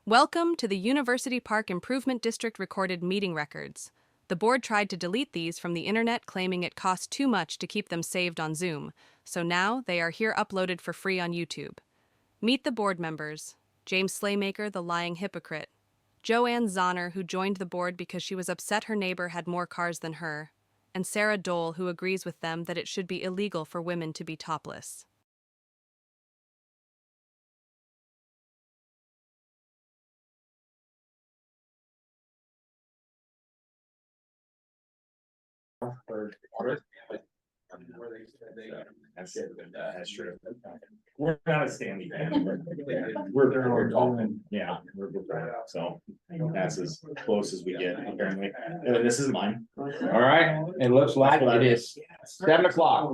Welcome to the University Park Improvement District recorded meeting records. The board tried to delete these from the internet, claiming it cost too much to keep them saved on Zoom, so now they are here uploaded for free on YouTube. Meet the board members: James Slaymaker, the lying hypocrite; Joanne Zahner, who joined the board because she was upset her neighbor had more cars than her; and Sarah Dole, who agrees with them that it should be illegal for women to be topless. That's true. We're not a standing band. We're golfing. Yeah, we're so that's as close as we get apparently. This is mine. All right, it looks like it is 7 o'clock.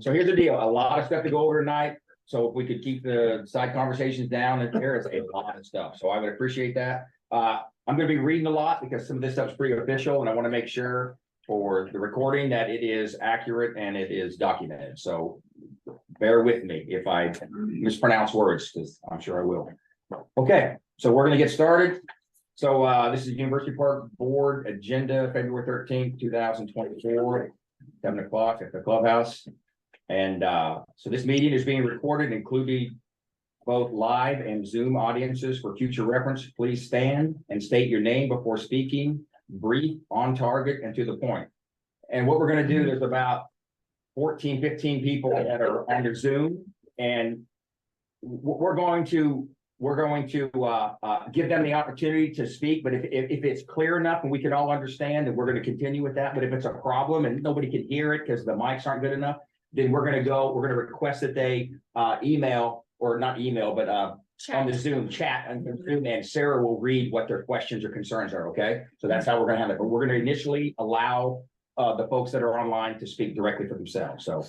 So here's the deal, a lot of stuff to go over tonight. So if we could keep the side conversations down, and there is a lot of stuff, so I would appreciate that. I'm gonna be reading a lot because some of this stuff's pretty official, and I want to make sure for the recording that it is accurate and it is documented. So bear with me if I mispronounce words, because I'm sure I will. Okay, so we're gonna get started. So this is University Park Board Agenda, February 13th, 2024, 7 o'clock at the clubhouse. And so this meeting is being recorded, including both live and Zoom audiences. For future reference, please stand and state your name before speaking, brief, on target, and to the point. And what we're gonna do, there's about 14, 15 people that are under Zoom, and we're going to give them the opportunity to speak. But if it's clear enough and we can all understand, then we're going to continue with that. But if it's a problem and nobody can hear it because the mics aren't good enough, then we're going to request that they email, or not email, but on the Zoom chat, and Sarah will read what their questions or concerns are. Okay, so that's how we're going to have it. But we're going to initially allow the folks that are online to speak directly for themselves. So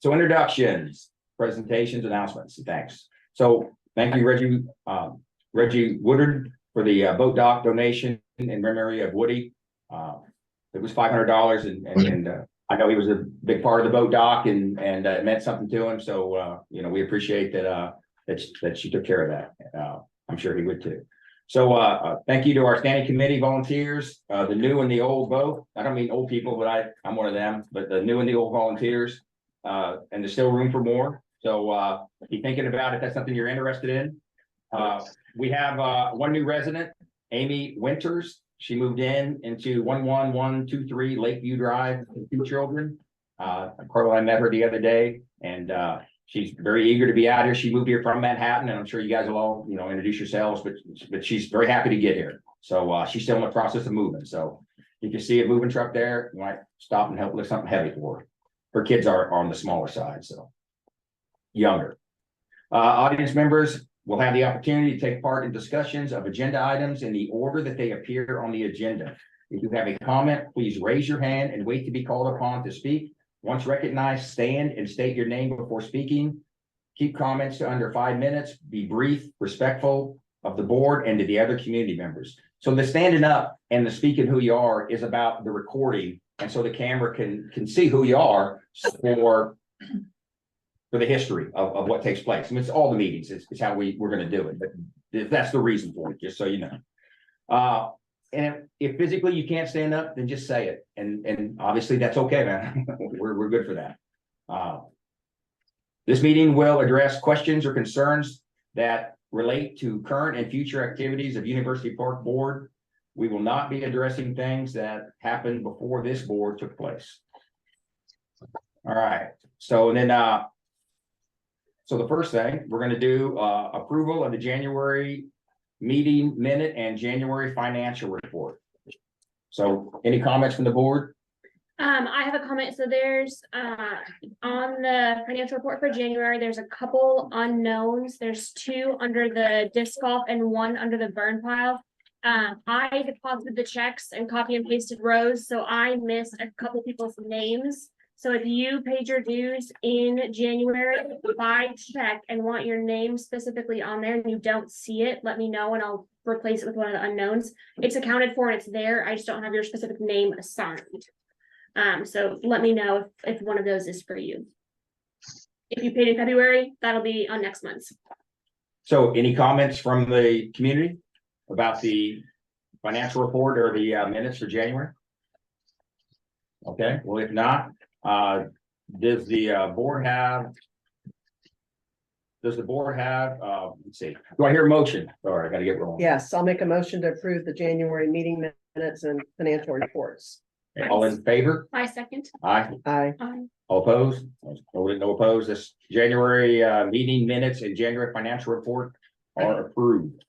introductions, presentations, announcements. Thanks. So thank you, Reggie Woodard, for the boat dock donation in memory of Woody. It was $500, and I know he was a big part of the boat dock, and it meant something to him. So we appreciate that she took care of that. I'm sure he would too. So thank you to our standing committee volunteers, the new and the old both. I don't mean old people, but I'm one of them. But the new and the old volunteers, and there's still room for more. So be thinking about if that's something you're interested in. We have one new resident, Amy Winters. She moved into 11123 Lakeview Drive with 2 children. Carla, I met her the other day, and she's very eager to be out here. She moved here from Manhattan, and I'm sure you guys will all, introduce yourselves, but she's very happy to get here. So she's still in the process of moving. So if you see a moving truck there, you might stop and help lift something heavy for her. Her kids are on the smaller side, so younger. Audience members will have the opportunity to take part in discussions of agenda items in the order that they appear on the agenda. If you have a comment, please raise your hand and wait to be called upon to speak. Once recognized, stand and state your name before speaking. Keep comments to under 5 minutes. Be brief, respectful of the board and to the other community members. So the standing up and the speaking who you are is about the recording, and so the camera can see who you are for the history of what takes place. I mean, it's all the meetings. It's how we're going to do it. But that's the reason for it, just so you know. And if physically you can't stand up, then just say it. And obviously that's okay, man. we're good for that. This meeting will address questions or concerns that relate to current and future activities of University Park Board. We will not be addressing things that happened before this board took place. All right. So then, so the first thing we're going to do, approval of the January meeting minute and January financial report. So any comments from the board? I have a comment. So there's on the financial report for January, there's a couple unknowns. There's 2 under the disc golf and 1 under the burn pile. I deposited the checks and copy and pasted rows, so I missed a couple people's names. So if you paid your dues in January by check and want your name specifically on there and you don't see it, let me know and I'll replace it with one of the unknowns. It's accounted for and it's there. I just don't have your specific name assigned. So let me know if one of those is for you. If you paid in February, that'll be on next month's. So any comments from the community about the financial report or the minutes for January? Okay, well, if not, does the board have? Does the board have, let's see, do I hear a motion? Sorry, I gotta get rolling. Yes, I'll make a motion to approve the January meeting minutes and financial reports. All in favor? I second. Aye. Aye. All opposed? No opposed. This January meeting minutes and January financial report are approved.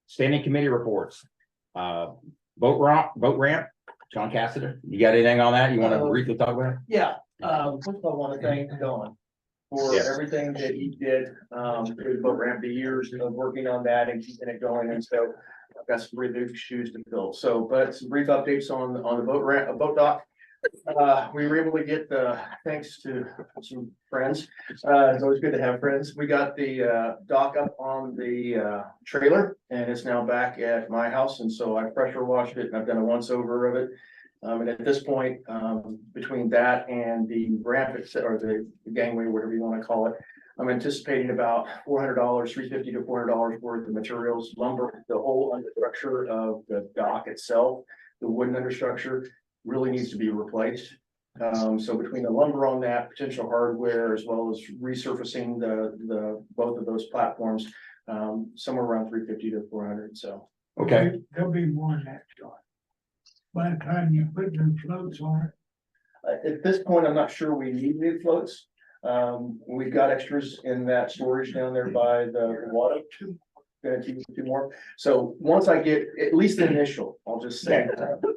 Standing committee reports. Boat ramp, John Cassidy, you got anything on that? You want to briefly talk about it? Yeah, first of all, I want to thank Don for Yes. everything that he did, through the boat ramp, the years of working on that and keeping it going, and so I've got some really big shoes to fill, so, but some brief updates on the boat ramp, boat dock. We were able to get, thanks to some friends, it's always good to have friends, we got the, dock up on the, trailer, and it's now back at my house, and so I pressure washed it, and I've done a once over of it. And at this point, between that and the ramp, or the gangway, whatever you want to call it, I'm anticipating about $400, $350 to $400 worth of materials, lumber, the whole understructure of the dock itself, the wooden understructure really needs to be replaced. So between the lumber on that, potential hardware, as well as resurfacing the both of those platforms, somewhere around $350 to $400, so. Okay, There'll be more next time. By the time you put new floats on it. At this point, I'm not sure we need new floats. We've got extras in that storage down there by the water. Gonna keep two more. So once I get at least the initial, I'll just say,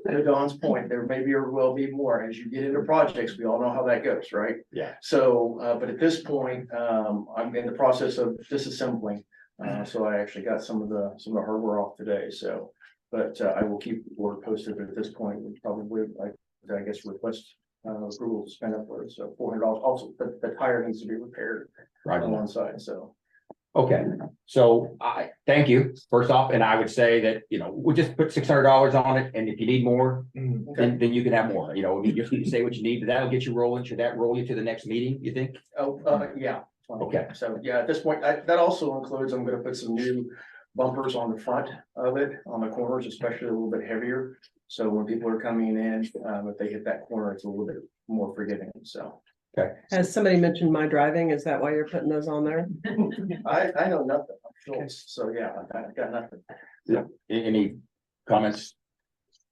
to Don's point, there may be or will be more. As you get into projects, we all know how that goes, right? Yeah. So, but at this point, I'm in the process of disassembling. So I actually got some of the hardware off today, so. But I will keep the board posted, but at this point, we probably, I guess, request approval to spend upwards of $400. Also, the tire needs to be repaired right. on one side, so. Okay, so I thank you first off, and I would say that, we'll just put $600 on it, and if you need more, then you can have more, you just need to say what you need, but that'll get you rolling. Should that roll you to the next meeting, you think? Oh, yeah. Okay. So, yeah, at this point, that also includes, I'm gonna put some new bumpers on the front of it, on the corners, especially a little bit heavier. So when people are coming in, if they hit that corner, it's a little bit more forgiving, so. Has somebody mentioned my driving? Is that why you're putting those on there? I know nothing, I'm Schultz, so yeah, I got nothing. Any comments?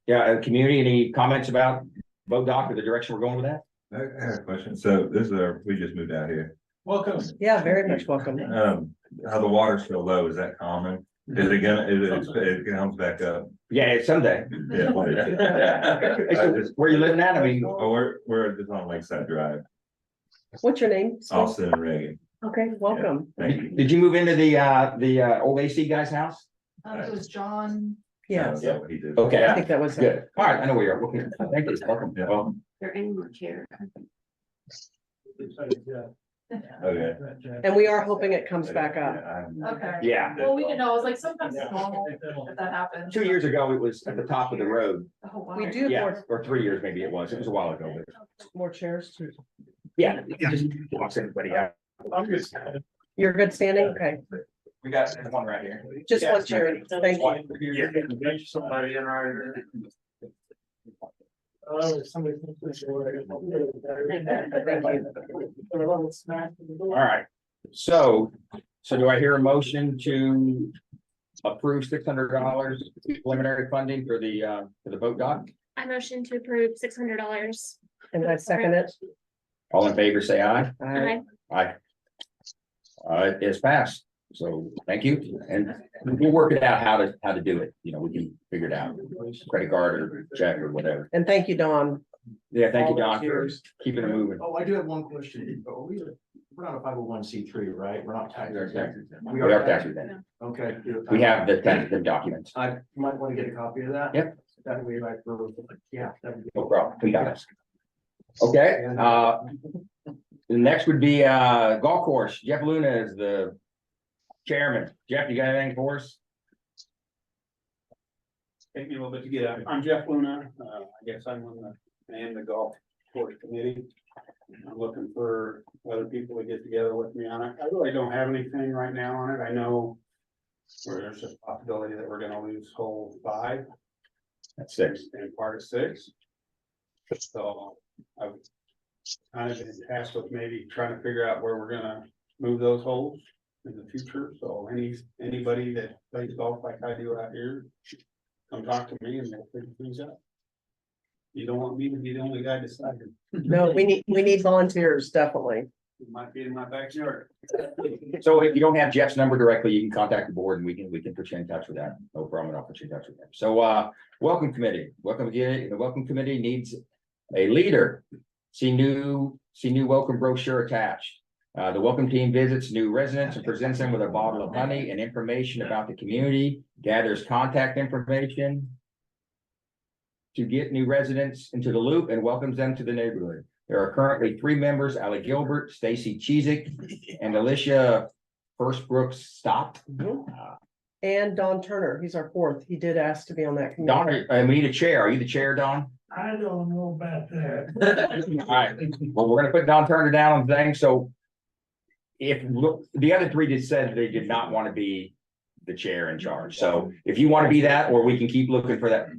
Yeah, community, any comments about boat dock or the direction we're going with that? I have a question. So this is we just moved out here. Welcome. Yeah, very much welcome. How the water's so low, is that common? Is it gonna, it comes back up? Yeah, it's someday. Yeah. Where you living at? I mean, Oh, we're just on Lakeside Drive, What's your name? Austin and Reagan. Okay, welcome. Thank you. did you move into the old AC guy's house? It was John. Yes, Yeah, what he did. Okay. I think that was it. Good. All right, I know where you're. Okay, thank you. Welcome. Yeah. Well, There any more chair? Okay. And we are hoping it comes back up. Okay. yeah. Well, we didn't know, it was like sometimes it's normal if that happens. 2 years ago, it was at the top of the road. Oh, wow. We do have Yeah, more, or 3 years maybe it was. It was a while ago. But more chairs too. yeah, it just walks everybody out. I'm good. You're good standing? Okay, We got one right here. just one chair. Thank you. Yeah. Somebody in our. Somebody. All right. So do I hear a motion to approve $600 preliminary funding for the boat dock? I motion to approve $600. And I second it. All in favor, say aye. Aye. Aye. It is passed. So thank you. And we'll work it out how to do it. We can figure it out. Credit card or check or whatever. And thank you, Dawn. Yeah, thank you, All those Don, for years. keeping it moving. Oh, I do have one question. We're not a 501c3, right? We're not tax. We are tax exempt. Okay. We have the tentative documents. I might want to get a copy of that. Yep. That way, like, yeah. that'd be- No problem. We got it. Okay, the next would be golf course. Jeff Luna is the chairman. Jeff, you got anything for us? Take me a little bit to get out. I'm Jeff Luna. I guess I'm on the golf course committee. I'm looking for other people to get together with me on it. I really don't have anything right now on it. I know where there's a possibility that we're gonna lose hole 5 That's 6. and part of 6. So I've kind of been tasked with maybe trying to figure out where we're gonna move those holes in the future. So anybody that plays golf like I do out here, come talk to me and we'll figure things out. You don't want me to be the only guy deciding. No, we need volunteers, definitely. It might be in my backyard. So if you don't have Jeff's number directly, you can contact the board and we can put you in touch with that. No problem, I'll put you in touch with them. So, welcome committee, the welcome committee needs a leader. See new welcome brochure attached. The welcome team visits new residents and presents them with a bottle of honey and information about the community, gathers contact information to get new residents into the loop and welcomes them to the neighborhood. There are currently 3 members, Allie Gilbert, Stacy Cheezick, and Alicia Firstbrooks Stott. And Don Turner, he's our 4th. He did ask to be on that Don, committee. we need a chair. Are you the chair, Don? I don't know about that. All right, well, we're gonna put Don Turner down on the thing, so. If, look, the other 3 just said they did not want to be the chair in charge, so if you want to be that, or we can keep looking for that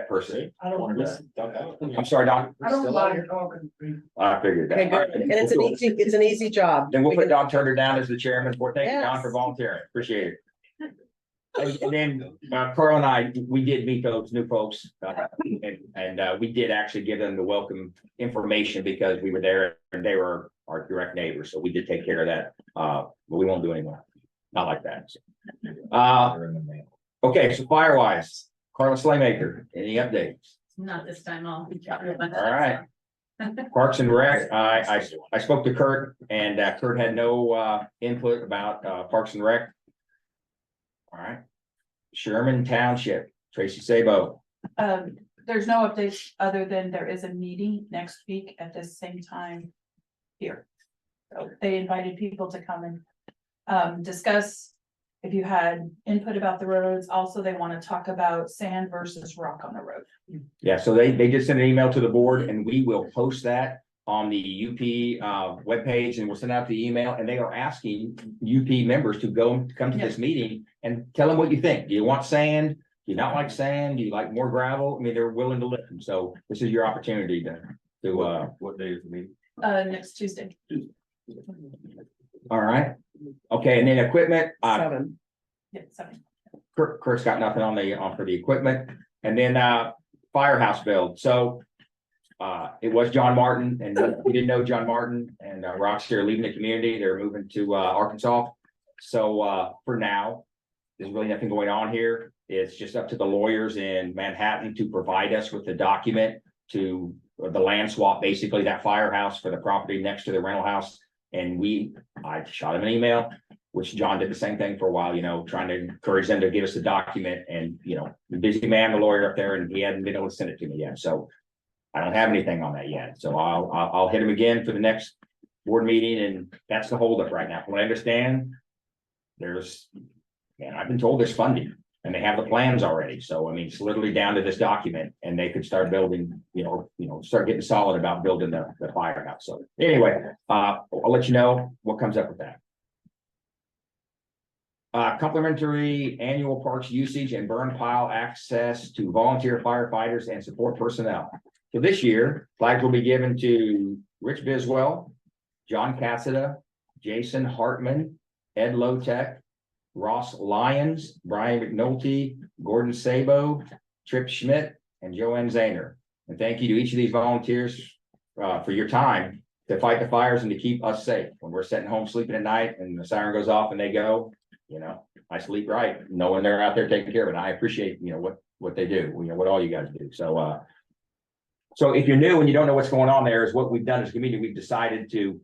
person. I don't want to. I'm sorry, Don. I don't like talking to people. I figured Okay, that. good. And it's an easy job. Then we'll put Don Turner down as the chairman. Thank you, Don, Yes. for volunteering. Appreciate it. And then Carl and I, we did meet those new folks, and we did actually give them the welcome information because we were there and they were our direct neighbors. So we did take care of that. But we won't do anymore. Not like that. Okay, so Firewise, Carla Slaymaker, any updates? Not this time, I'll. All right. Parks and Rec, I spoke to Kurt and Kurt had no input about Parks and Rec. All right. Sherman Township, Tracy Sabo. There's no updates other than there is a meeting next week at the same time here. So they invited people to come and discuss if you had input about the roads. Also, they want to talk about sand versus rock on the road. Yeah, so they just sent an email to the board and we will post that on the UP webpage and we'll send out the email and they are asking UP members to come to this meeting and tell them what you think. Do you want sand? Do you not like sand? Do you like more gravel? I mean, they're willing to listen. So this is your opportunity to what day is the meeting? Next Tuesday. All right. Okay, and then equipment, 7. Yeah, 7. Kurt's got nothing on for the equipment. And then firehouse build. So it was John Martin and we didn't know John Martin and Rock's here leaving the community. They're moving to Arkansas. So for now, there's really nothing going on here. It's just up to the lawyers in Manhattan to provide us with the document to the land swap, basically that firehouse for the property next to the rental house. And I shot him an email, which John did the same thing for a while, trying to encourage them to give us the document and, the busy man, the lawyer up there, and he hadn't been able to send it to me yet. So I don't have anything on that yet. So I'll hit him again for the next board meeting. And that's the holdup right now. From what I understand, I've been told there's funding and they have the plans already. So, I mean, it's literally down to this document and they could start building, start getting solid about building the firehouse. So anyway, I'll let you know what comes up with that. Complimentary annual parks usage and burn pile access to volunteer firefighters and support personnel. So this year, flags will be given to Rich Biswell, John Cassida, Jason Hartman, Ed Lotek, Ross Lyons, Brian McNulty, Gordon Sabo, Trip Schmidt, and Joanne Zahner. And thank you to each of these volunteers for your time to fight the fires and to keep us safe. When we're sitting home sleeping at night and the siren goes off and they go, I sleep right, knowing they're out there taking care of it. I appreciate, what they do, what all you guys do. So, so if you're new and you don't know what's going on there, is what we've done as a community, we've decided to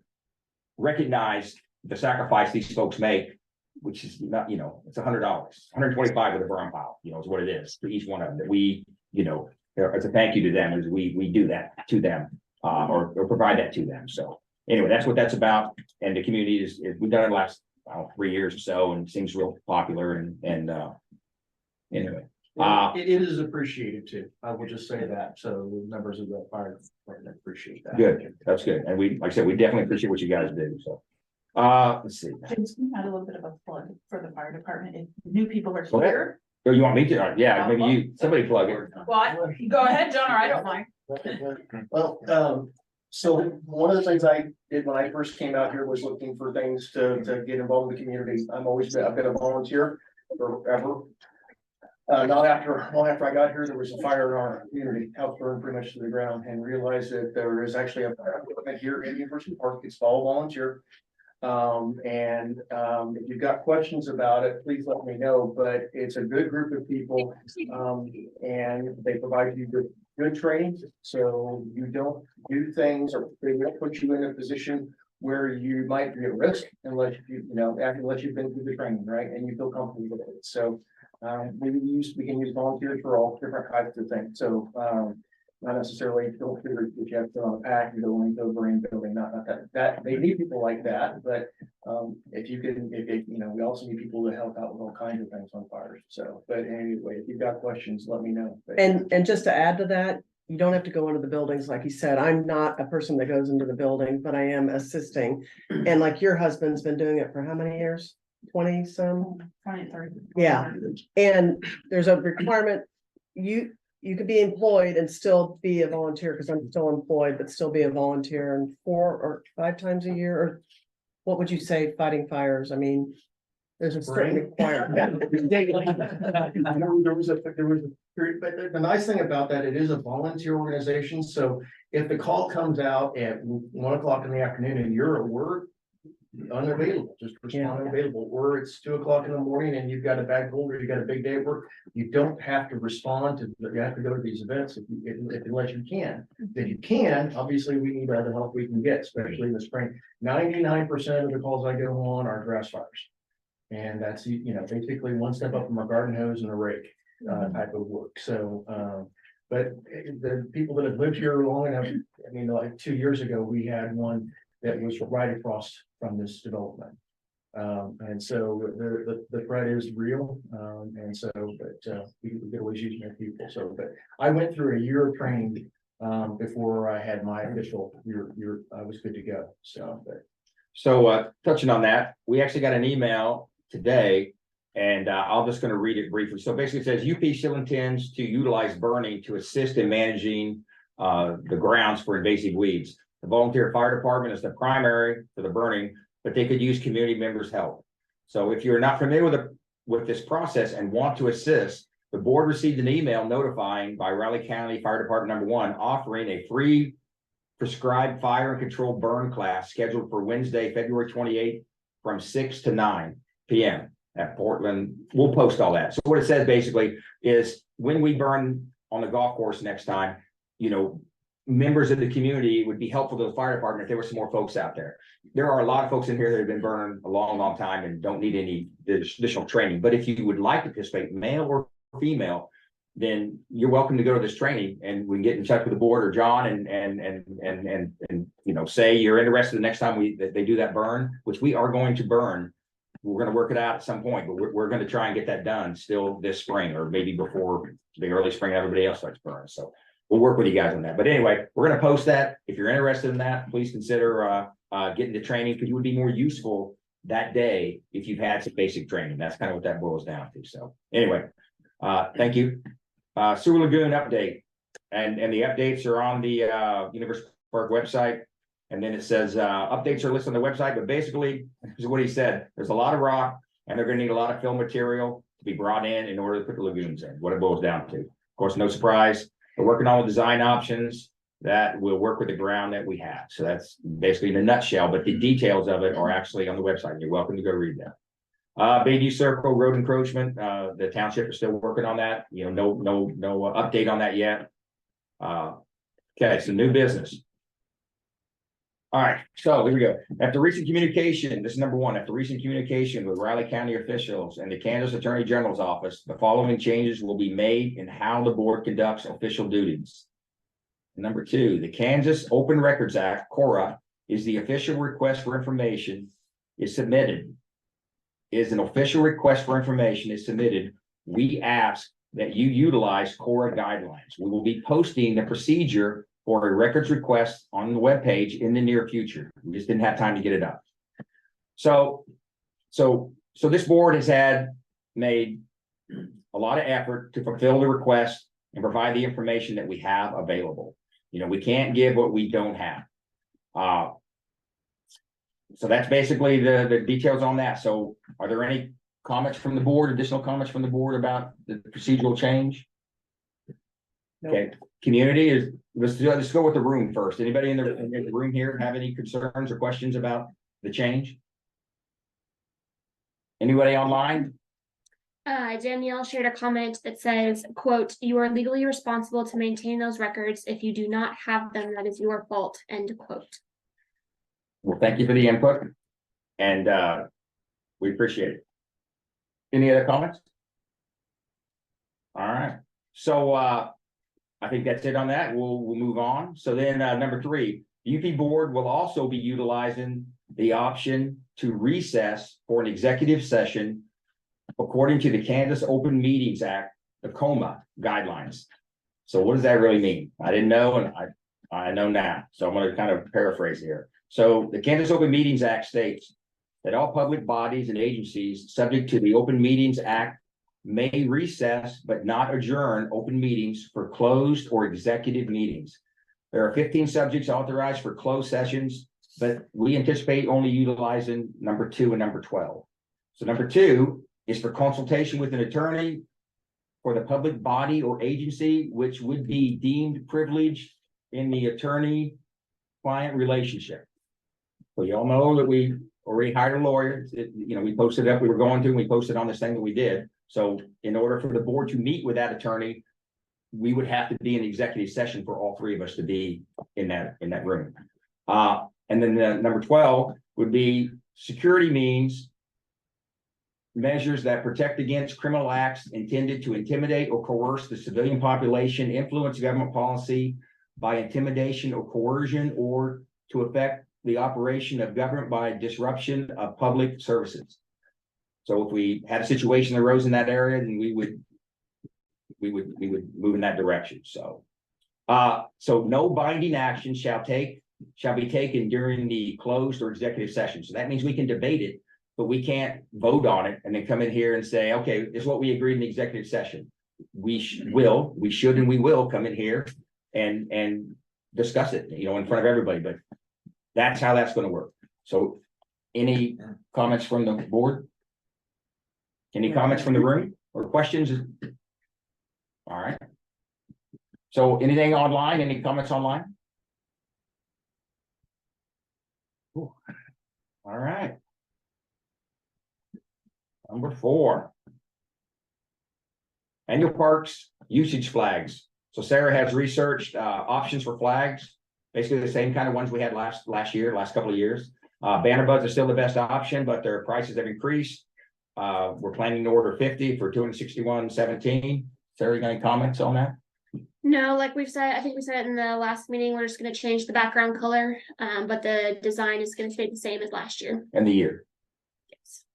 recognize the sacrifice these folks make, which is not, it's $100, $125 with a burn pile, is what it is for each one of them that we, as a thank you to them, is we do that to them, or provide that to them. So anyway, that's what that's about. And the community is we've done it the last 3 years or so, and it seems real popular and anyway. It is appreciated too. I will just say that. So the members of the fire department appreciate that. Good, that's good. And we, like I said, we definitely appreciate what you guys do, so. Let's see. James, can you add a little bit of a plug for the fire department if new people are Go ahead. here? Oh, you want me to? Yeah, maybe you, somebody plug it. Well, go ahead, John, or I don't mind. Well, so one of the things I did when I first came out here was looking for things to get involved in the community. I've been a volunteer forever. Long after I got here, there was a fire in our community, house burned pretty much to the ground, and realized that there is actually a fire department here in University Park. It's all volunteer. If you've got questions about it, please let me know, but it's a good group of people. And they provide you with good training, so you don't do things or they don't put you in a position where you might be at risk unless unless you've been through the training, right? And you feel comfortable with it. So we can use volunteers for all different types of things. So not necessarily don't figure if you have to on a pack and go into a brain building, not that they need people like that, but we also need people to help out with all kinds of things on fires. So, but anyway, if you've got questions, let me know. And just to add to that, you don't have to go into the buildings, like you said. I'm not a person that goes into the building, but I am assisting. And like your husband's been doing it for how many years? 20 some? 20, 30. Yeah. And there's a requirement, you could be employed and still be a volunteer, because I'm still employed, but still be a volunteer, and 4 or 5 times a year, or what would you say, fighting fires? I mean, there's a certain requirement. There was a period, but the nice thing about that, it is a volunteer organization. So if the call comes out at 1 o'clock in the afternoon and you're at work, unavailable, just respond unavailable, or it's 2 o'clock in the morning and you've got a bag holder, you got a big day at work, you don't have to respond to, you have to go to these events unless you can. If you can, obviously we need all the help we can get, especially in the spring. 99% of the calls I go on are grass fires. And that's, basically one step up from a garden hose and a rake type of work. So, but the people that have lived here long enough, I mean, like 2 years ago, we had one that was right across from this development. And so the threat is real. And so, but we could always use more people. So, but I went through a year of training before I had my official year, I was good to go. So, Touching on that, we actually got an email today, and I'm just going to read it briefly. So basically it says UP still intends to utilize burning to assist in managing the grounds for invasive weeds. The volunteer fire department is the primary for the burning, but they could use community members' help. So if you're not familiar with this process and want to assist, the board received an email notifying by Riley County Fire Department #1 offering a free prescribed fire and control burn class scheduled for Wednesday, February 28th from 6 to 9 p.m. at Portland. We'll post all that. So what it says basically is when we burn on the golf course next time, members of the community, it would be helpful to the fire department if there were some more folks out there. There are a lot of folks in here that have been burning a long, long time and don't need any additional training. But if you would like to participate, male or female, then you're welcome to go to this training, and we can get in touch with the board or John and say you're interested the next time they do that burn, which we are going to burn. We're going to work it out at some point, but we're going to try and get that done still this spring, or maybe before the early spring everybody else starts burning. So we'll work with you guys on that. But anyway, we're going to post that. If you're interested in that, please consider getting the training, because you would be more useful that day if you've had some basic training. That's kind of what that boils down to. So anyway, thank you. Sewer Lagoon update, and the updates are on the University Park website. And then it says updates are listed on the website, but basically, this is what he said. There's a lot of rock, and they're going to need a lot of fill material to be brought in order to put the lagoons in. What it boils down to. Of course, no surprise. We're working on design options that will work with the ground that we have. So that's basically in a nutshell, but the details of it are actually on the website. You're welcome to go read them. Bayview Circle road encroachment, the township is still working on that. No update on that yet. Okay, so new business. All right, so here we go. After recent communication, this is number 1, after recent communication with Riley County officials and the Kansas Attorney General's office, the following changes will be made in how the board conducts official duties. Number 2, the Kansas Open Records Act, KORA, is the official request for information is submitted. Is an official request for information is submitted. We ask that you utilize Cora guidelines. We will be posting the procedure for a records request on the webpage in the near future. We just didn't have time to get it up. So this board has made a lot of effort to fulfill the request and provide the information that we have available. You know, we can't give what we don't have. So that's basically the details on that. So are there any comments from the board, additional comments from the board about the procedural change? Okay, community is, let's go with the room first. Anybody in the room here have any concerns or questions about the change? Anybody online? Danielle shared a comment that says, quote, "You are legally responsible to maintain those records. If you do not have them, that is your fault," end quote. Well, thank you for the input, and we appreciate it. Any other comments? All right, so I think that's it on that. We'll move on. So then number 3, the UP board will also be utilizing the option to recess for an executive session according to the Kansas Open Meetings Act, the COMA guidelines. So what does that really mean? I didn't know, and I know now. So I'm going to kind of paraphrase here. So the Kansas Open Meetings Act states that all public bodies and agencies subject to the Open Meetings Act may recess but not adjourn open meetings for closed or executive meetings. There are 15 subjects authorized for closed sessions, but we anticipate only utilizing number 2 and number 12. So number 2 is for consultation with an attorney for the public body or agency, which would be deemed privileged in the attorney-client relationship. So you all know that we already hired a lawyer. We posted up, we were going to, and we posted on this thing that we did. So in order for the board to meet with that attorney, we would have to be in executive session for all 3 of us to be in that room. And then number 12 would be security means measures that protect against criminal acts intended to intimidate or coerce the civilian population, influence government policy by intimidation or coercion, or to affect the operation of government by disruption of public services. So if we had a situation that arose in that area, then we would move in that direction. So no binding action shall be taken during the closed or executive session. So that means we can debate it, but we can't vote on it and then come in here and say, okay, this is what we agreed in the executive session. We should, and we will come in here and discuss it, in front of everybody, but that's how that's going to work. So any comments from the board? Any comments from the room or questions? All right. So anything online, any comments online? Cool. All right. Number 4. Annual parks usage flags. So Sarah has researched options for flags, basically the same kind of ones we had last couple of years. Banner buds are still the best option, but their prices have increased. We're planning to order 50 for $261.17. Sarah, you got any comments on that? No, like we've said, I think we said it in the last meeting, we're just gonna change the background color, but the design is gonna stay the same as last year. And the year. Yes.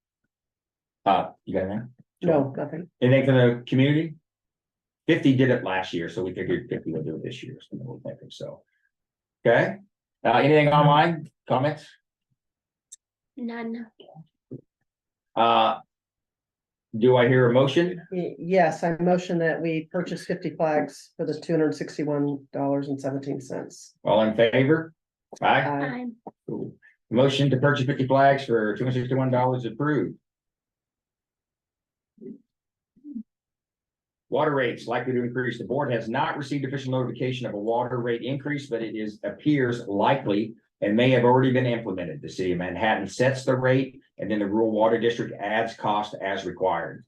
You got anything? No, nothing. Anything for the community? 50 did it last year, so we figured 50 will do it this year. So, okay. Anything online? Comments? None. Do I hear a motion? Yes, I motion that we purchase 50 flags for the $261.17. All in favor? Aye. Aye. Cool. Motion to purchase 50 flags for $261 approved. Water rates likely to increase. The board has not received official notification of a water rate increase, but it appears likely and may have already been implemented. The city of Manhattan sets the rate, and then the rural water district adds cost as required.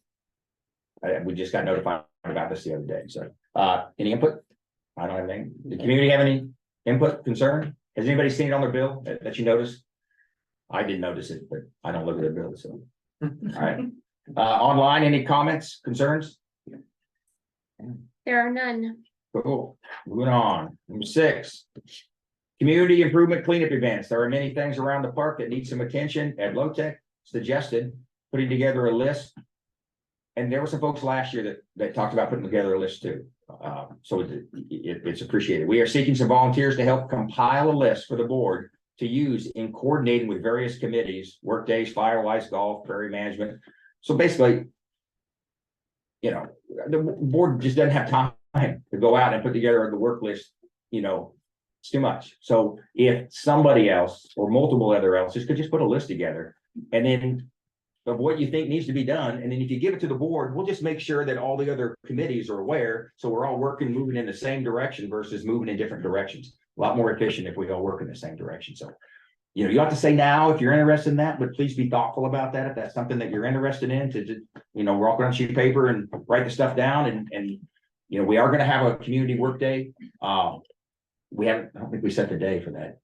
We just got notified about this the other day. So, any input? I don't have anything. The community have any input, concern? Has anybody seen it on their bill that you noticed? I didn't notice it, but I don't look at their bill. So, all right. Online, any comments, concerns? There are none. Cool. Moving on. Number 6. Community improvement cleanup events. There are many things around the park that need some attention. Ed Lotek suggested putting together a list And there were some folks last year that talked about putting together a list too. So it's appreciated. We are seeking some volunteers to help compile a list for the board to use in coordinating with various committees, work days, Firewise, golf, prairie management. So basically, you know, the board just doesn't have time to go out and put together the work list, you know, it's too much. So if somebody else or multiple other else's could just put a list together and then of what you think needs to be done, and then if you give it to the board, we'll just make sure that all the other committees are aware, so we're all working, moving in the same direction versus moving in different directions. A lot more efficient if we all work in the same direction, so. You know, you have to say now if you're interested in that, but please be thoughtful about that, if that's something that you're interested in, to just, you know, walk around sheet of paper and write the stuff down, and you know, we are gonna have a community work day. We haven't, I don't think we set the day for that.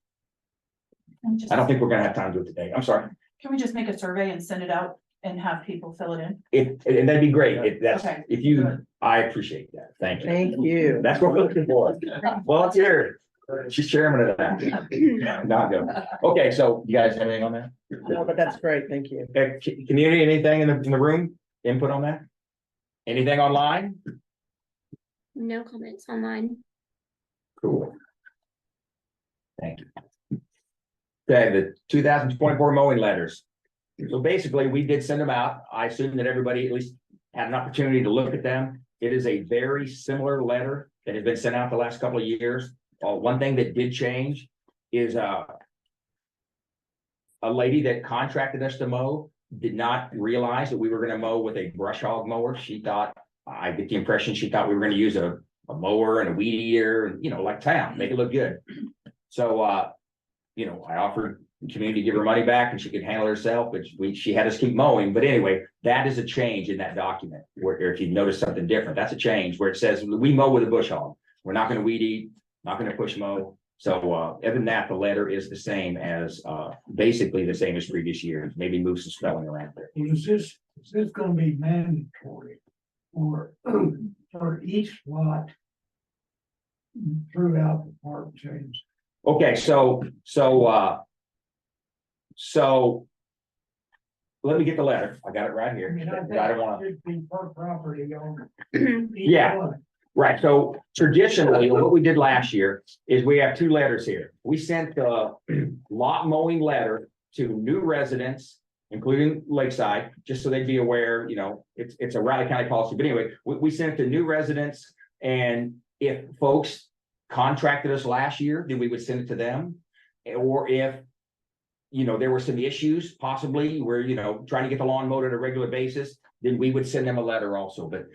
I don't think we're gonna have time to do it today, I'm sorry. Can we just make a survey and send it out and have people fill it in? And that'd be great, if that's, Okay. if you, I appreciate that, thank you. Thank you. That's what we're looking for. Volunteer. She's chairman of that. Not good. Okay, so you guys have anything on that? No, but that's great. Thank you. Community, anything in the room? Input on that? Anything online? No comments online. Cool. Thank you. Okay, the 2024 mowing letters. So basically, we did send them out. I assume that everybody at least had an opportunity to look at them. It is a very similar letter that has been sent out the last couple of years. One thing that did change is a lady that contracted us to mow did not realize that we were gonna mow with a brush hog mower. She thought, I get the impression she thought we were gonna use a mower and a weed eater and, you know, like town, make it look good. So, you know, I offered the community to give her money back and she could handle it herself, but she had us keep mowing. But anyway, that is a change in that document, where if you notice something different, that's a change where it says we mow with a bush hog. We're not gonna weed eat, not gonna push mow. So other than that, the letter is the same as basically the same as previous years, maybe move some spelling around there. Is this gonna be mandatory for each lot throughout the park, James? Okay, so let me get the letter. I got it right I here. mean, I think I don't it wanna, should be per property owner. Yeah. Right, so traditionally, what we did last year is we have two letters here. We sent the lot mowing letter to new residents, including Lakeside, just so they'd be aware, you know, it's a Riley County policy. But anyway, we sent it to new residents, and if folks contracted us last year, then we would send it to them. Or if, you know, there were some issues possibly where, you know, trying to get the lawn mowed on a regular basis, then we would send them a letter also. But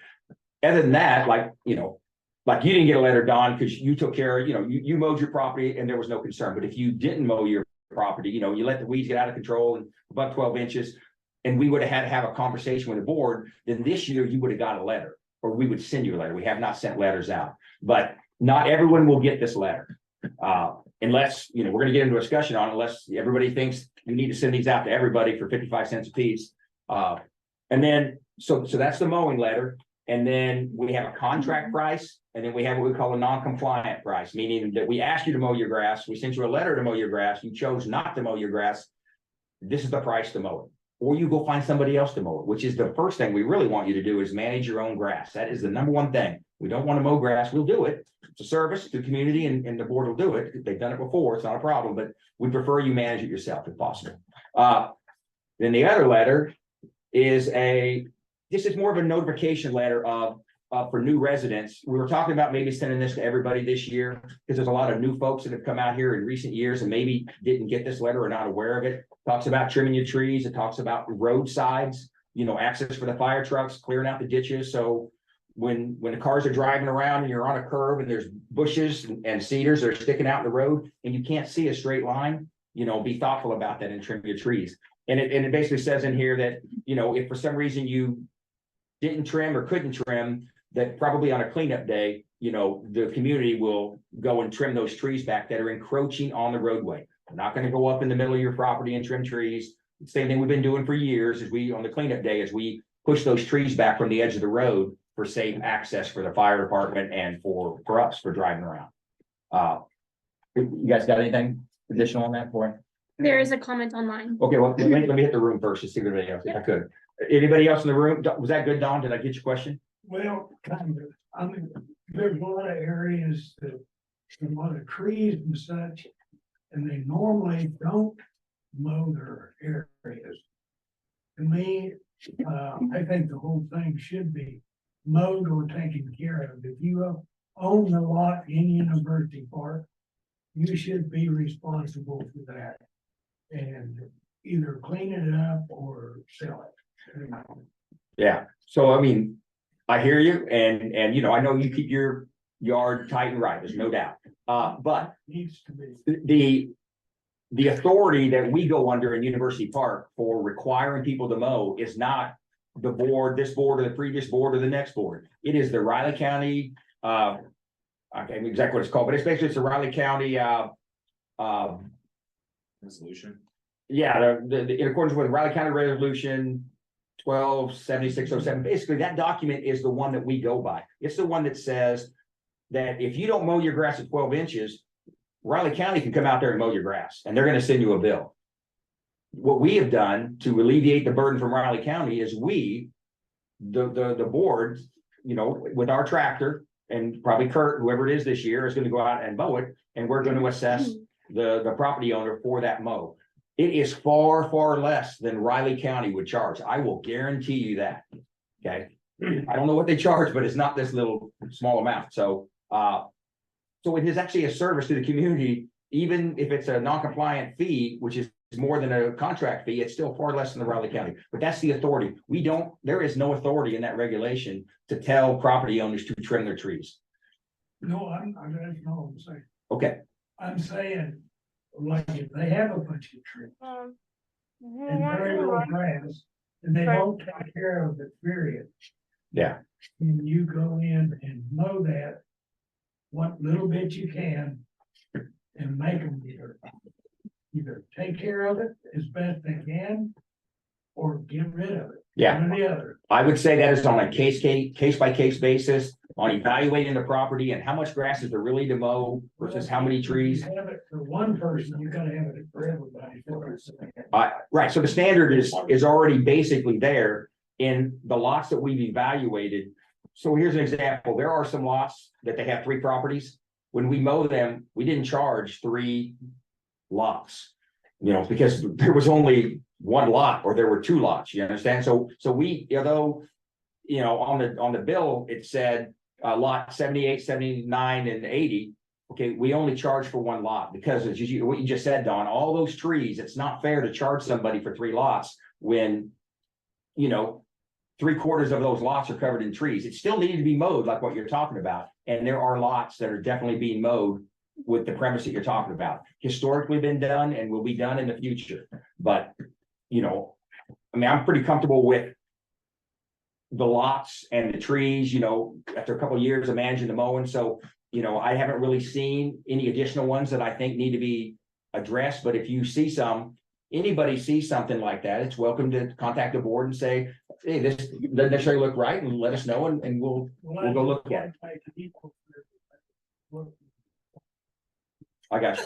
other than that, like, you know, like you didn't get a letter, Don, because you took care of, you know, you mowed your property and there was no concern. But if you didn't mow your property, you know, you let the weeds get out of control and about 12 inches, and we would have had to have a conversation with the board, then this year you would have got a letter, or we would send you a letter. We have not sent letters out, but not everyone will get this letter. Unless, you know, we're gonna get into a discussion on it, unless everybody thinks we need to send these out to everybody for 55 cents a piece. And then, so that's the mowing letter. And then we have a contract price, and then we have what we call a non-compliant price, meaning that we asked you to mow your grass, we sent you a letter to mow your grass, you chose not to mow your grass. This is the price to mow it, or you go find somebody else to mow it, which is the first thing we really want you to do, is manage your own grass. That is the number one thing. We don't want to mow grass, we'll do it. It's a service to the community, and the board will do it. They've done it before, it's not a problem, but we prefer you manage it yourself if possible. Then the other letter is this is more of a notification letter for new residents. We were talking about maybe sending this to everybody this year, because there's a lot of new folks that have come out here in recent years and maybe didn't get this letter or not aware of it. Talks about trimming your trees. It talks about roadsides, you know, access for the fire trucks, clearing out the ditches. So when the cars are driving around and you're on a curve and there's bushes and cedars that are sticking out in the road and you can't see a straight line, you know, be thoughtful about that and trim your trees. And it basically says in here that, you know, if for some reason you didn't trim or couldn't trim, that probably on a cleanup day, you know, the community will go and trim those trees back that are encroaching on the roadway. We're not going to go up in the middle of your property and trim trees. Same thing we've been doing for years, is on the cleanup day, is we push those trees back from the edge of the road for safe access for the fire department and for us for driving around. You guys got anything additional on that point? There is a comment online. Okay, well, let me hit the room first to see if anybody else, if I could. Anybody else in the room? Was that good, Don? Did I get your question? Well, kind of, I mean, there's a lot of areas that, a lot of trees and such, and they normally don't mow their areas. To me, I think the whole thing should be mowed or taken care of. If you own the lot in University Park, you should be responsible for that. And either clean it up or sell it. Yeah, so I mean, I hear you and you know, I know you keep your yard tight and right, there's no doubt. But Needs to be. the authority that we go under in University Park for requiring people to mow is not the board, this board or the previous board or the next board. It is the Riley County, I can't remember exactly what it's called, but it's basically it's the Riley County, Resolution. yeah, in accordance with Riley County Resolution 127607, basically that document is the one that we go by. It's the one that says that if you don't mow your grass at 12 inches, Riley County can come out there and mow your grass, and they're gonna send you a bill. What we have done to alleviate the burden from Riley County is the board, you know, with our tractor, and probably Kurt, whoever it is this year, is gonna go out and mow it, and we're gonna assess the property owner for that mow. It is far, far less than Riley County would charge. I will guarantee you that. Okay, I don't know what they charge, but it's not this little small amount. So it is actually a service to the community, even if it's a non-compliant fee, which is more than a contract fee, it's still far less than the Riley County. But that's the authority. There is no authority in that regulation to tell property owners to trim their trees. No, that's not what I'm saying. Okay, I'm saying, like, if they have a bunch of trees and very little grass, and they don't take care of it, period. yeah, And you go in and mow that, what little bit you can, and make them either take care of it as best they can, or get rid of it. yeah. One or the other. I would say that is on a case by case basis, on evaluating the property and how much grass is there really to mow versus how many trees. You have it for one person, you gotta have it for everybody. Right, so the standard is already basically there in the lots that we've evaluated. So here's an example. There are some lots that they have 3 properties. When we mow them, we didn't charge 3 lots. You know, because there was only 1 lot or there were 2 lots, you understand? So we, although, you know, on the bill, it said lot 78, 79 and 80. Okay, we only charge for 1 lot because as what you just said, Don, all those trees, it's not fair to charge somebody for 3 lots when, you know, 3/4 of those lots are covered in trees. It still needed to be mowed like what you're talking about. And there are lots that are definitely being mowed with the premise that you're talking about. Historically been done and will be done in the future. But, you know, I mean, I'm pretty comfortable with the lots and the trees, you know, after a couple of years of managing the mowing. So, you know, I haven't really seen any additional ones that I think need to be addressed. But if you see anybody sees something like that, it's welcome to contact the board and say, hey, this doesn't necessarily look right, and let us know and we'll go look at it. I got you.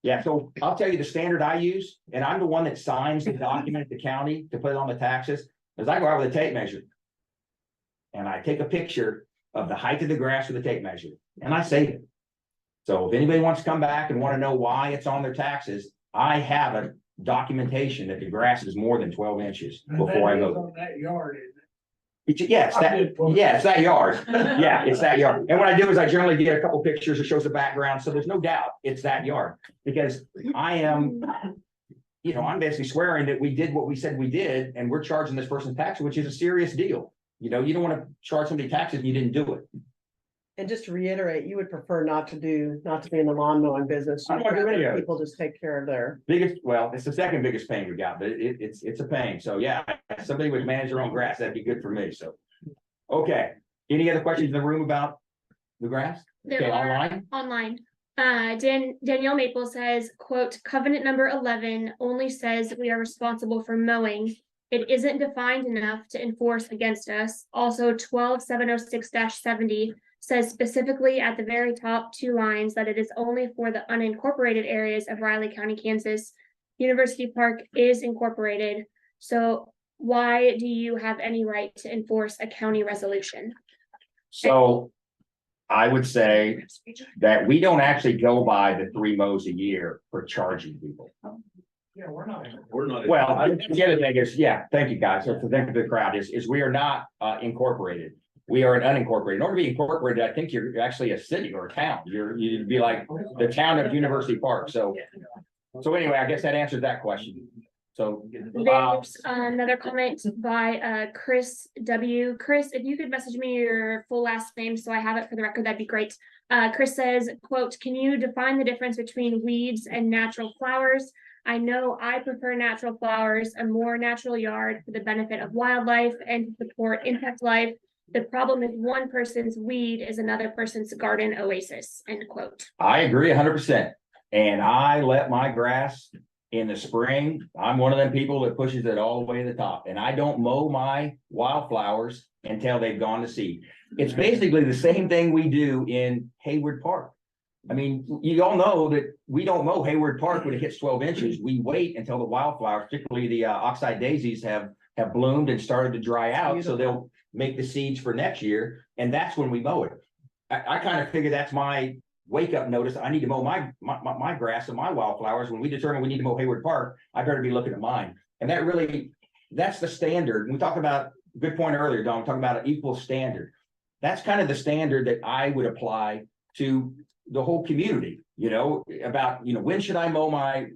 Yeah, so I'll tell you the standard I use, and I'm the one that signs the document at the county to put it on the taxes, is I go out with a tape measure. And I take a picture of the height of the grass with a tape measure, and I save it. So if anybody wants to come back and want to know why it's on their taxes, I have a documentation that the grass is more than 12 inches before I go. That yard, isn't it? Yeah, it's that yard. Yeah, it's that yard. And what I do is I generally get a couple pictures that shows the background. So there's no doubt it's that yard because I am, you know, I'm basically swearing that we did what we said we did and we're charging this person tax, which is a serious deal. You know, you don't want to charge somebody taxes and you didn't do it. And just to reiterate, you would prefer not to be in the lawn mowing business. I don't wanna do any of it. People just take care of their. It's the second biggest pain we got, but it's a pain. So yeah, if somebody would manage their own grass, that'd be good for me. So. Okay, any other questions in the room about the grass? There Okay, are online. Danielle Maple says, quote, covenant number 11 only says we are responsible for mowing. It isn't defined enough to enforce against us. Also, 12706-70 says specifically at the very top 2 lines that it is only for the unincorporated areas of Riley County, Kansas. University Park is incorporated. So Why do you have any right to enforce a county resolution? So I would say that we don't actually go by the 3 mows a year for charging people. Yeah, we're not. Well, the other thing is, yeah, thank you guys. So to thank the crowd is we are not incorporated. We are an unincorporated. In order to be incorporated, I think you're actually a city or a town. You'd be like the town of University Park. So anyway, I guess that answers that question. So There's another comment by Chris W. Chris, if you could message me your full last name so I have it for the record, that'd be great. Chris says, quote, "Can you define the difference between weeds and natural flowers? I know I prefer natural flowers, a more natural yard for the benefit of wildlife and to support insect life. The problem is one person's weed is another person's garden oasis," end quote. I agree 100%. And I let my grass in the spring. I'm one of them people that pushes it all the way to the top, and I don't mow my wildflowers until they've gone to seed. It's basically the same thing we do in Hayward Park. I mean, you all know that we don't mow Hayward Park when it hits 12 inches. We wait until the wildflowers, particularly the oxeye daisies, have bloomed and started to dry out, so they'll make the seeds for next year, and that's when we mow it. I kind of figure that's my wake up notice. I need to mow my grass and my wildflowers. When we determine we need to mow Hayward Park, I better be looking at mine. And that's the standard. We talked about, good point earlier, Don, talking about an equal standard. That's kind of the standard that I would apply to the whole community, about, when should I mow my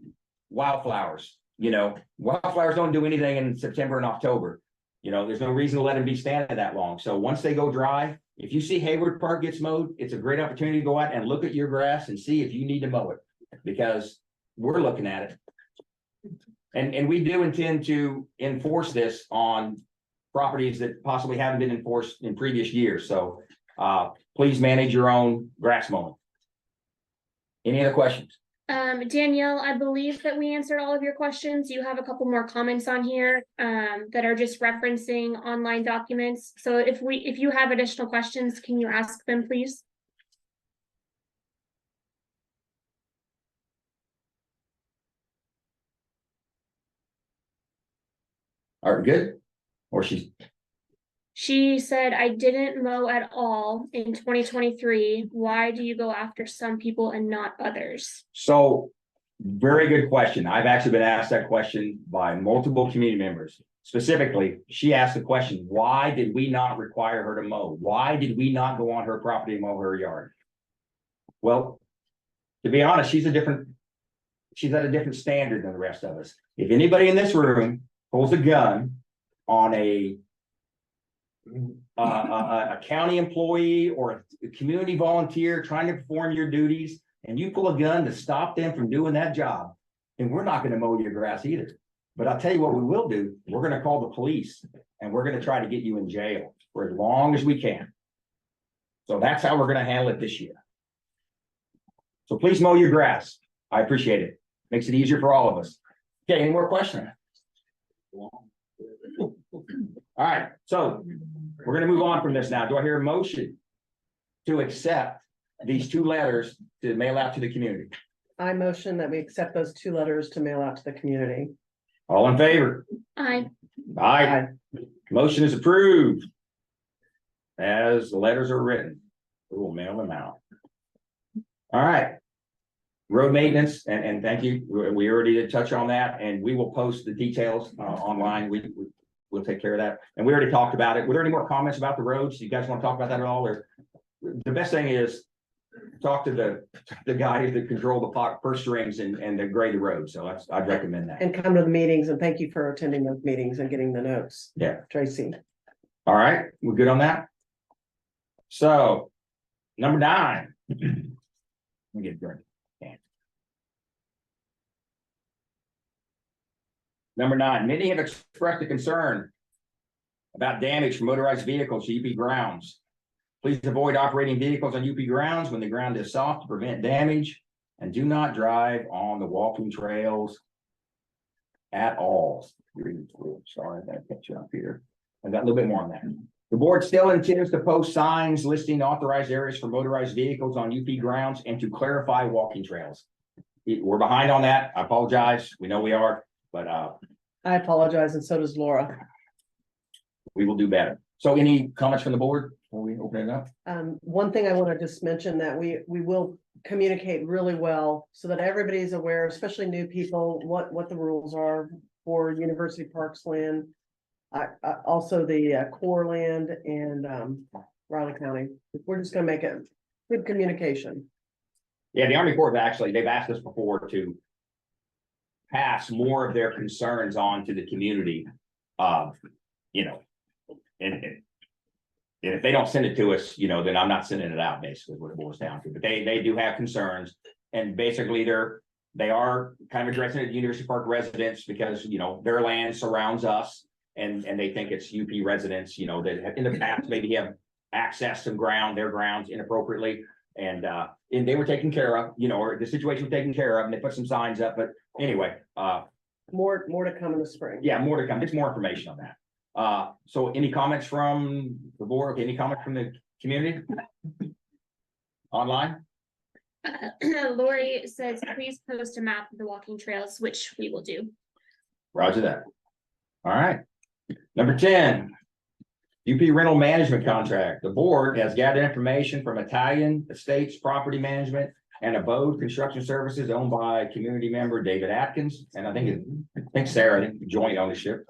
wildflowers? Wildflowers don't do anything in September and October. There's no reason to let them be standing that long. So once they go dry, if you see Hayward Park gets mowed, it's a great opportunity to go out and look at your grass and see if you need to mow it, because we're looking at it. And we do intend to enforce this on properties that possibly haven't been enforced in previous years. So please manage your own grass mowing. Any other questions? Danielle, I believe that we answered all of your questions. You have a couple more comments on here that are just referencing online documents. So if you have additional questions, can you ask them, please? All right, good? Or She said, "I didn't mow at all in 2023. Why do you go after some people and not others?" So, very good question. I've actually been asked that question by multiple community members. Specifically, she asked the question, why did we not require her to mow? Why did we not go on her property and mow her yard? Well, to be honest, she's at a different standard than the rest of us. If anybody in this room pulls a gun on a county employee or a community volunteer trying to perform your duties, and you pull a gun to stop them from doing that job, then we're not going to mow your grass either. But I'll tell you what we will do. We're going to call the police and we're going to try to get you in jail for as long as we can. So that's how we're going to handle it this year. So please mow your grass. I appreciate it. Makes it easier for all of us. Okay, any more questions? All right, so we're going to move on from this now. Do I hear a motion to accept these 2 letters to mail out to the community? I motion that we accept those 2 letters to mail out to the community. All in favor? Aye. Aye. Motion is approved. As the letters are written, we will mail them out. All right. Road maintenance, and thank you. We already did touch on that, and we will post the details online. We'll take care of that. And we already talked about it. Were there any more comments about the roads? You guys want to talk about that at all? Or the best thing is talk to the guy that control the purse strings and the grade the road. So I'd recommend that. And come to the meetings, and thank you for attending those meetings and getting the notes. Yeah. Tracy. All right, we're good on that. So, number 9. Let me get a drink. Number 9, many have expressed a concern about damage from motorized vehicles to UP grounds. Please avoid operating vehicles on UP grounds when the ground is soft to prevent damage, and do not drive on the walking trails at all. Sorry, I got to catch you up here. I've got a little bit more on that. The board still intends to post signs listing authorized areas for motorized vehicles on UP grounds and to clarify walking trails. We're behind on that. I apologize. We know we are, but I apologize, and so does Laura. We will do better. So any comments from the board before we open it up? One thing I want to just mention that we will communicate really well so that everybody's aware, especially new people, what the rules are for University Parks land. Also the core land and Riley County. We're just gonna make it good communication. Yeah, the Army Corps of actually, they've asked us before to pass more of their concerns on to the community. You know, and if they don't send it to us, you know, then I'm not sending it out, basically, what it boils down to. But they do have concerns. And basically, they are kind of addressing it to University Park residents because, you know, their land surrounds us. And they think it's UP residents, you know, that have in the past maybe have access to their grounds inappropriately. And they were taken care of, you know, or the situation was taken care of, and they put some signs up. But anyway, More to come in the spring. yeah, more to come. There's more information on that. So any comments from the board? Okay, any comments from the community? Online? Lori says, please post a map of the walking trails, which we will do. Roger that. All right. Number 10. UP rental management contract. The board has gathered information from Italian Estates Property Management and Abode Construction Services owned by community member David Atkins. And I think Sarah, joint ownership.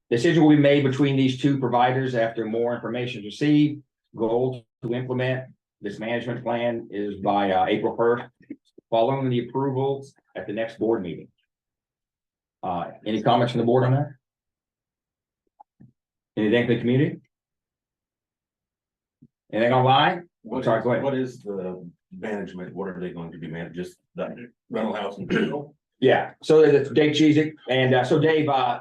Decision will be made between these two providers after more information is received. Goal to implement this management plan is by April 1st, following the approval at the next board meeting. Any comments from the board on that? Anything from the community? Anything online? Sorry, go ahead. What is the management? What are they going to be managed? Just the rental house in general? Yeah, so it's Dave Cheezick, and so Dave, a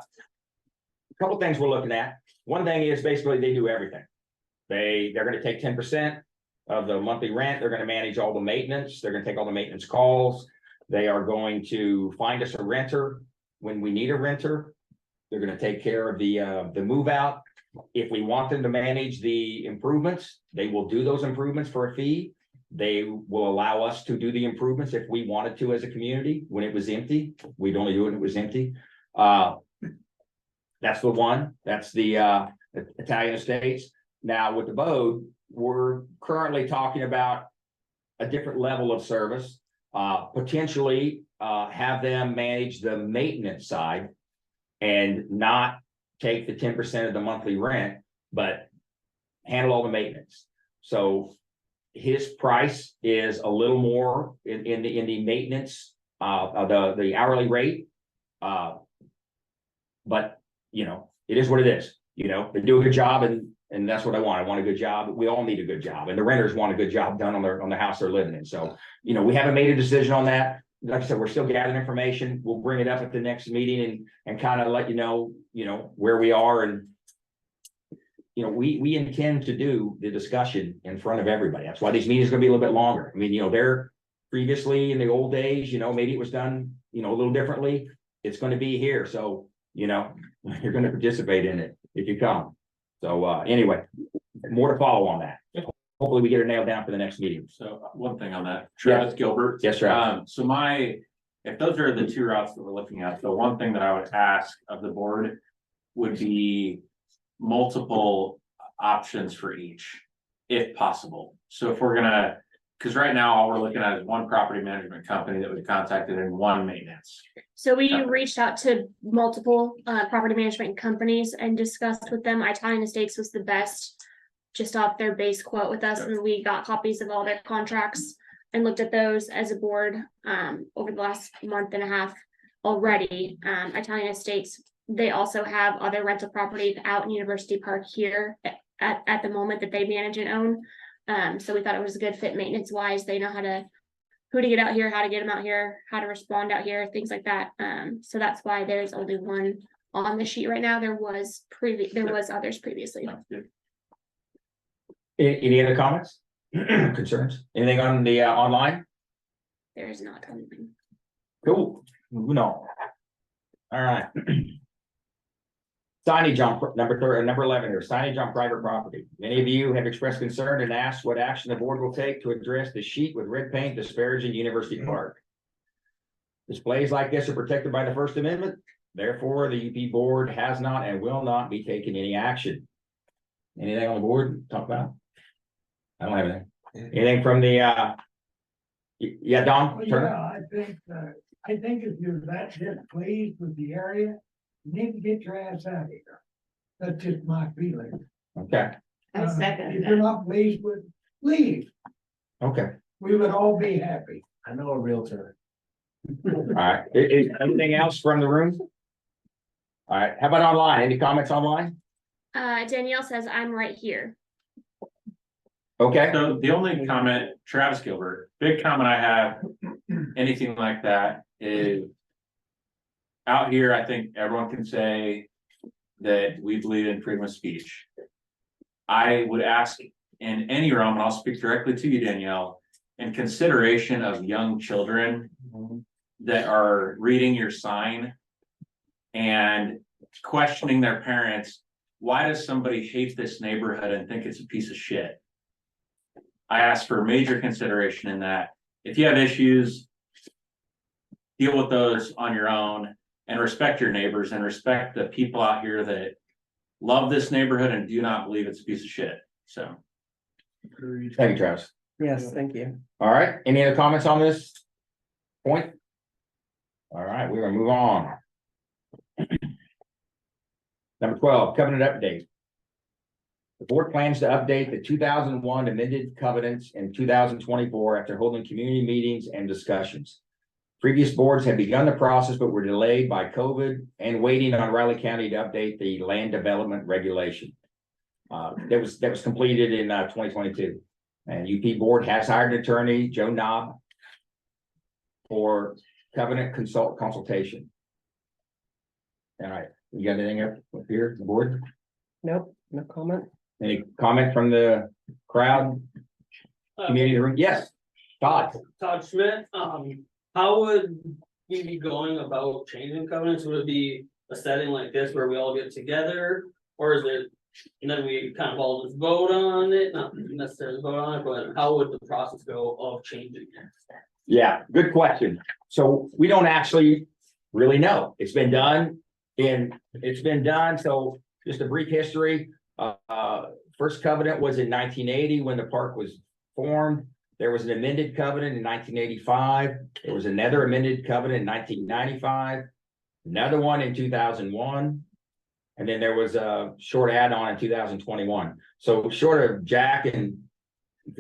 couple things we're looking at. One thing is basically they do everything. They're gonna take 10% of the monthly rent, they're gonna manage all the maintenance, they're gonna take all the maintenance calls. They are going to find us a renter when we need a renter. They're gonna take care of the move out. If we want them to manage the improvements, they will do those improvements for a fee. They will allow us to do the improvements if we wanted to as a community. When it was empty, we'd only do it when it was empty. That's the one, that's the Italian Estates. Now with the Abode, we're currently talking about a different level of service. Potentially have them manage the maintenance side and not take the 10% of the monthly rent, but handle all the maintenance. So his price is a little more in the maintenance, the hourly rate. But you know, it is what it is. You know, they do a good job, and that's what I want. I want a good job. We all need a good job, and the renters want a good job done on the house they're living in. So, you know, we haven't made a decision on that. Like I said, we're still gathering information. We'll bring it up at the next meeting and kind of let you know, where we are. And, you know, we intend to do the discussion in front of everybody. That's why these meetings are gonna be a little bit longer. I mean, you know, they're previously in the old days, you know, maybe it was done, a little differently. It's gonna be here. So, you know, you're gonna participate in it if you come. So anyway, more to follow on that. Hopefully we get it nailed down for the next meeting. So one thing on that, Travis Gilbert. Yes, sir. If those are the two routes that we're looking at, the one thing that I would ask of the board would be multiple options for each, if possible. So if we're gonna, because right now all we're looking at is one property management company that we contacted and one maintenance. So we reached out to multiple property management companies and discussed with them. Italian Estates was the best, just off their base quote with us, and we got copies of all their contracts and looked at those as a board over the last month and a half already. Italian Estates, they also have other rental properties out in University Park here at the moment that they manage and own. So we thought it was a good fit maintenance wise. They know who to get out here, how to get them out here, how to respond out here, things like that. So that's why there's only one on the sheet right now. There was others previously. Any other comments? Concerns? Anything on the online? There is not anything. Cool. Moving on. All right. Signage on number 11 here, signage on private property. Many of you have expressed concern and asked what action the board will take to address the sheet with red paint disparaging University Park. Displays like this are protected by the First Amendment. Therefore, the UP board has not and will not be taking any action. Anything on the board to talk about? I don't have anything. Anything from the, yeah, Don? Well, Turner? yeah, I think if you're that displeased with the area, you need to get your ass out of here. That's just my feeling. Okay, If you're not pleased with, leave. okay, We would all be happy. I know a realtor. all right. Anything else from the room? All right, how about online? Any comments online? Danielle says I'm right here. Okay, So the only comment, Travis Gilbert, big comment I have, anything like that is. Out here, I think everyone can say that we believe in freedom of speech. I would ask in any realm, and I'll speak directly to you, Danielle, in consideration of young children that are reading your sign and questioning their parents, why does somebody hate this neighborhood and think it's a piece of shit? I ask for major consideration in that. If you have issues, deal with those on your own and respect your neighbors and respect the people out here that love this neighborhood and do not believe it's a piece of shit. So. thank you, Travis. Yes, thank you. All right, any other comments on this point? All right, we're gonna move on. Number 12, covenant update. The board plans to update the 2001 amended covenants in 2024 after holding community meetings and discussions. Previous boards had begun the process, but were delayed by COVID and waiting on Riley County to update the land development regulation. That was completed in 2022. And UP board has hired an attorney, Joe Knob, for covenant consultation. All right, you got anything up here, the board? Nope, no comment. Any comment from the crowd, community room? Yes, Todd. Todd Schmidt, how would we be going about changing covenants? Would it be a setting like this where we all get together? Or is it, and then we kind of all just vote on it, not necessarily vote on it, but how would the process go of changing it? Yeah, good question. So we don't actually really know. It's been done. So just a brief history. First covenant was in 1980 when the park was formed. There was an amended covenant in 1985. There was another amended covenant in 1995. Another one in 2001. And then there was a short add-on in 2021. So short of Jack and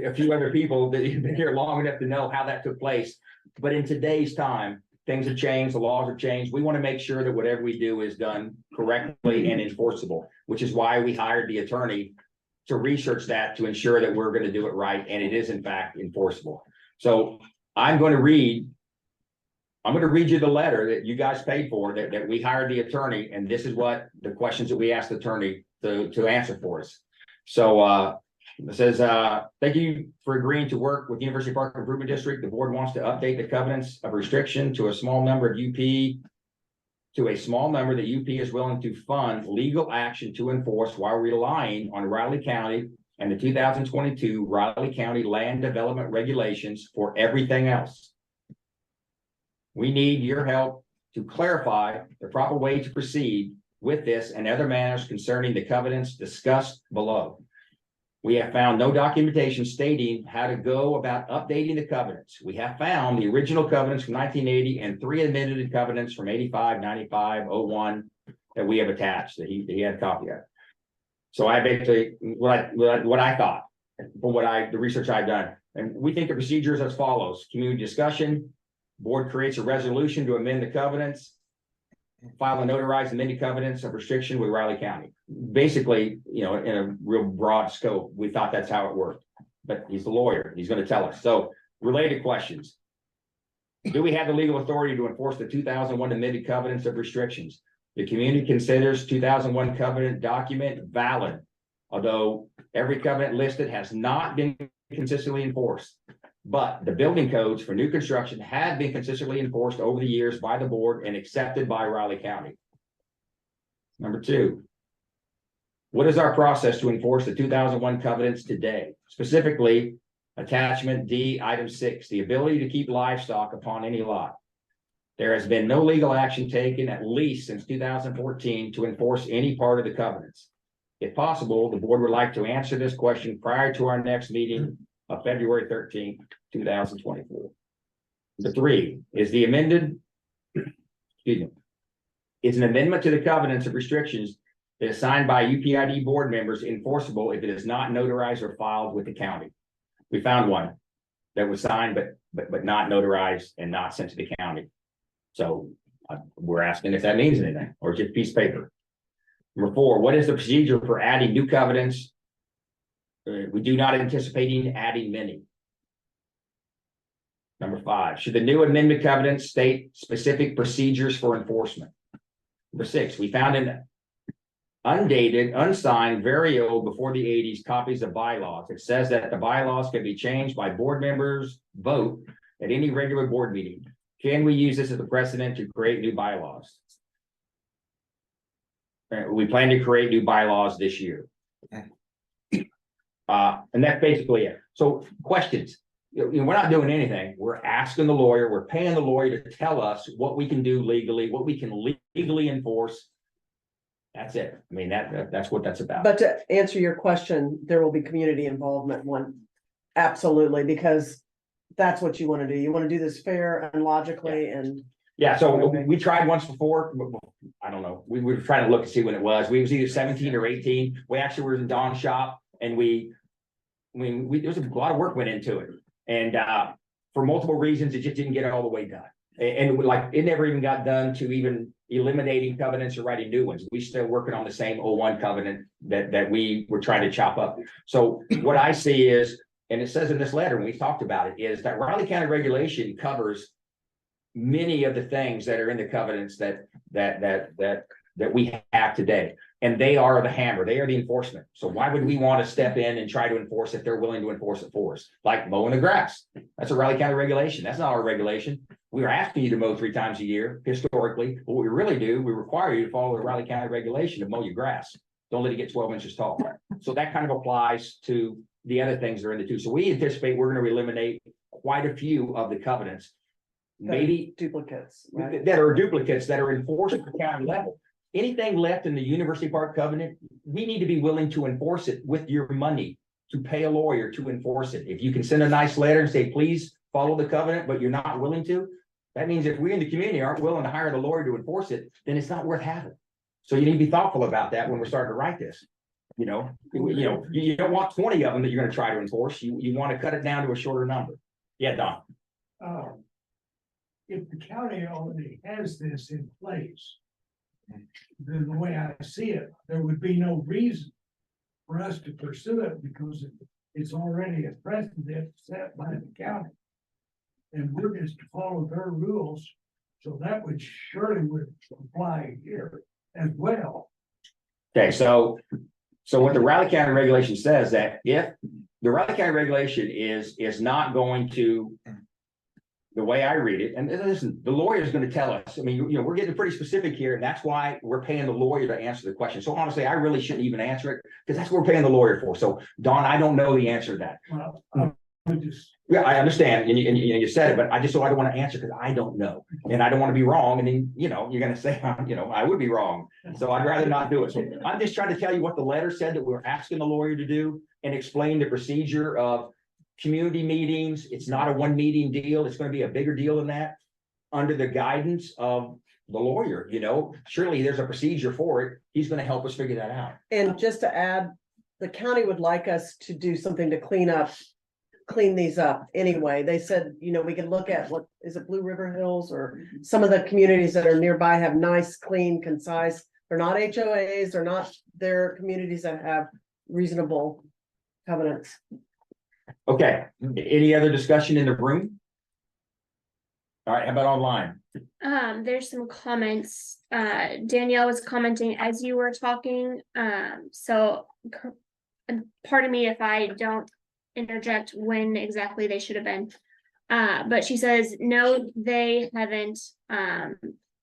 a few other people that have been here long enough to know how that took place. But in today's time, things have changed, the laws have changed. We want to make sure that whatever we do is done correctly and enforceable, which is why we hired the attorney to research that to ensure that we're going to do it right and it is in fact enforceable. So I'm going to read you the letter that you guys paid for, that we hired the attorney, and this is what the questions that we asked the attorney to answer for us. So it says, thank you for agreeing to work with University Park Improvement District. The board wants to update the covenants of restriction to a small number that UP is willing to fund legal action to enforce while relying on Riley County and the 2022 Riley County Land Development Regulations for everything else. We need your help to clarify the proper way to proceed with this and other matters concerning the covenants discussed below. We have found no documentation stating how to go about updating the covenants. We have found the original covenants from 1980 and 3 amended covenants from 85, 95, 01 that we have attached, that he had a copy of. So I basically, what I thought, from the research I've done, and we think the procedure is as follows: community discussion, board creates a resolution to amend the covenants, file and notarize amended covenants of restriction with Riley County. Basically, in a real broad scope, we thought that's how it worked. But he's the lawyer, he's going to tell us. So related questions. Do we have the legal authority to enforce the 2001 amended covenants of restrictions? The community considers 2001 covenant document valid, although every covenant listed has not been consistently enforced. But the building codes for new construction have been consistently enforced over the years by the board and accepted by Riley County. Number 2, what is our process to enforce the 2001 covenants today? Specifically, attachment D, item 6, the ability to keep livestock upon any lot. There has been no legal action taken at least since 2014 to enforce any part of the covenants. If possible, the board would like to answer this question prior to our next meeting of February 13th, 2024. The 3 is the amended, excuse me, is an amendment to the covenants of restrictions that is signed by UPID board members enforceable if it is not notarized or filed with the county. We found one that was signed, but not notarized and not sent to the county. So we're asking if that means anything or just a piece of paper. Number 4, what is the procedure for adding new covenants? We do not anticipate adding many. Number 5, should the new amendment covenants state specific procedures for enforcement? Number 6, we found an undated, unsigned, very old, before the 80s copies of bylaws. It says that the bylaws can be changed by board members' vote at any regular board meeting. Can we use this as a precedent to create new bylaws? We plan to create new bylaws this year. And that's basically it. So questions. We're not doing anything. We're asking the lawyer, we're paying the lawyer to tell us what we can do legally, what we can legally enforce. That's it. I mean, that's what that's about. But to answer your question, there will be community involvement one. Absolutely, because that's what you want to do. You want to do this fair and logically and. Yeah, so we tried once before. I don't know. We were trying to look and see when it was. We was either 17 or 18. We actually were in Dawn's shop and there was a lot of work went into it. And for multiple reasons, it just didn't get all the way done. And like, it never even got done to even eliminating covenants or writing new ones. We still working on the same 01 covenant that we were trying to chop up. So what I see is, and it says in this letter, and we talked about it, is that Riley County regulation covers many of the things that are in the covenants that we have today. And they are the hammer, they are the enforcement. So why would we want to step in and try to enforce if they're willing to enforce it for us? Like mowing the grass. That's a Riley County regulation. That's not our regulation. We are asking you to mow 3 times a year historically. What we really do, we require you to follow the Riley County regulation to mow your grass. Don't let it get 12 inches tall. So that kind of applies to the other things that are in the two. So we anticipate we're going to eliminate quite a few of the covenants. Maybe Duplicates, right? that are duplicates that are enforced at the county level. Anything left in the University Park covenant, we need to be willing to enforce it with your money, to pay a lawyer to enforce it. If you can send a nice letter and say, please follow the covenant, but you're not willing to, that means if we in the community aren't willing to hire the lawyer to enforce it, then it's not worth having. So you need to be thoughtful about that when we're starting to write this. You don't want 20 of them that you're going to try to enforce. You want to cut it down to a shorter number. Yeah, Don. If the county already has this in place, then the way I see it, there would be no reason for us to pursue it because it's already a precedent set by the county. And we're just to follow their rules, so that would surely apply here as well. Okay, so what the Riley County regulation says that if the Riley County regulation is not going to, the way I read it, and listen, the lawyer is going to tell us. I mean, we're getting pretty specific here, and that's why we're paying the lawyer to answer the question. So honestly, I really shouldn't even answer it because that's what we're paying the lawyer for. So Don, I don't know the answer to that. Well, Yeah, I understand, and you said it, but I don't want to answer because I don't know, and I don't want to be wrong. And then you're going to say, I would be wrong. So I'd rather not do it. So I'm just trying to tell you what the letter said that we're asking the lawyer to do and explain the procedure of community meetings. It's not a 1 meeting deal. It's going to be a bigger deal than that under the guidance of the lawyer. Surely there's a procedure for it. He's going to help us figure that out. And just to add, the county would like us to do something to clean these up anyway. They said, we can look at what is it, Blue River Hills, or some of the communities that are nearby have nice, clean, concise. They're not HOAs, they're not, they're communities that have reasonable covenants. Okay, any other discussion in the room? All right, how about online? There's some comments. Danielle was commenting as you were talking. So pardon me if I don't interject when exactly they should have been. But she says, no, they haven't,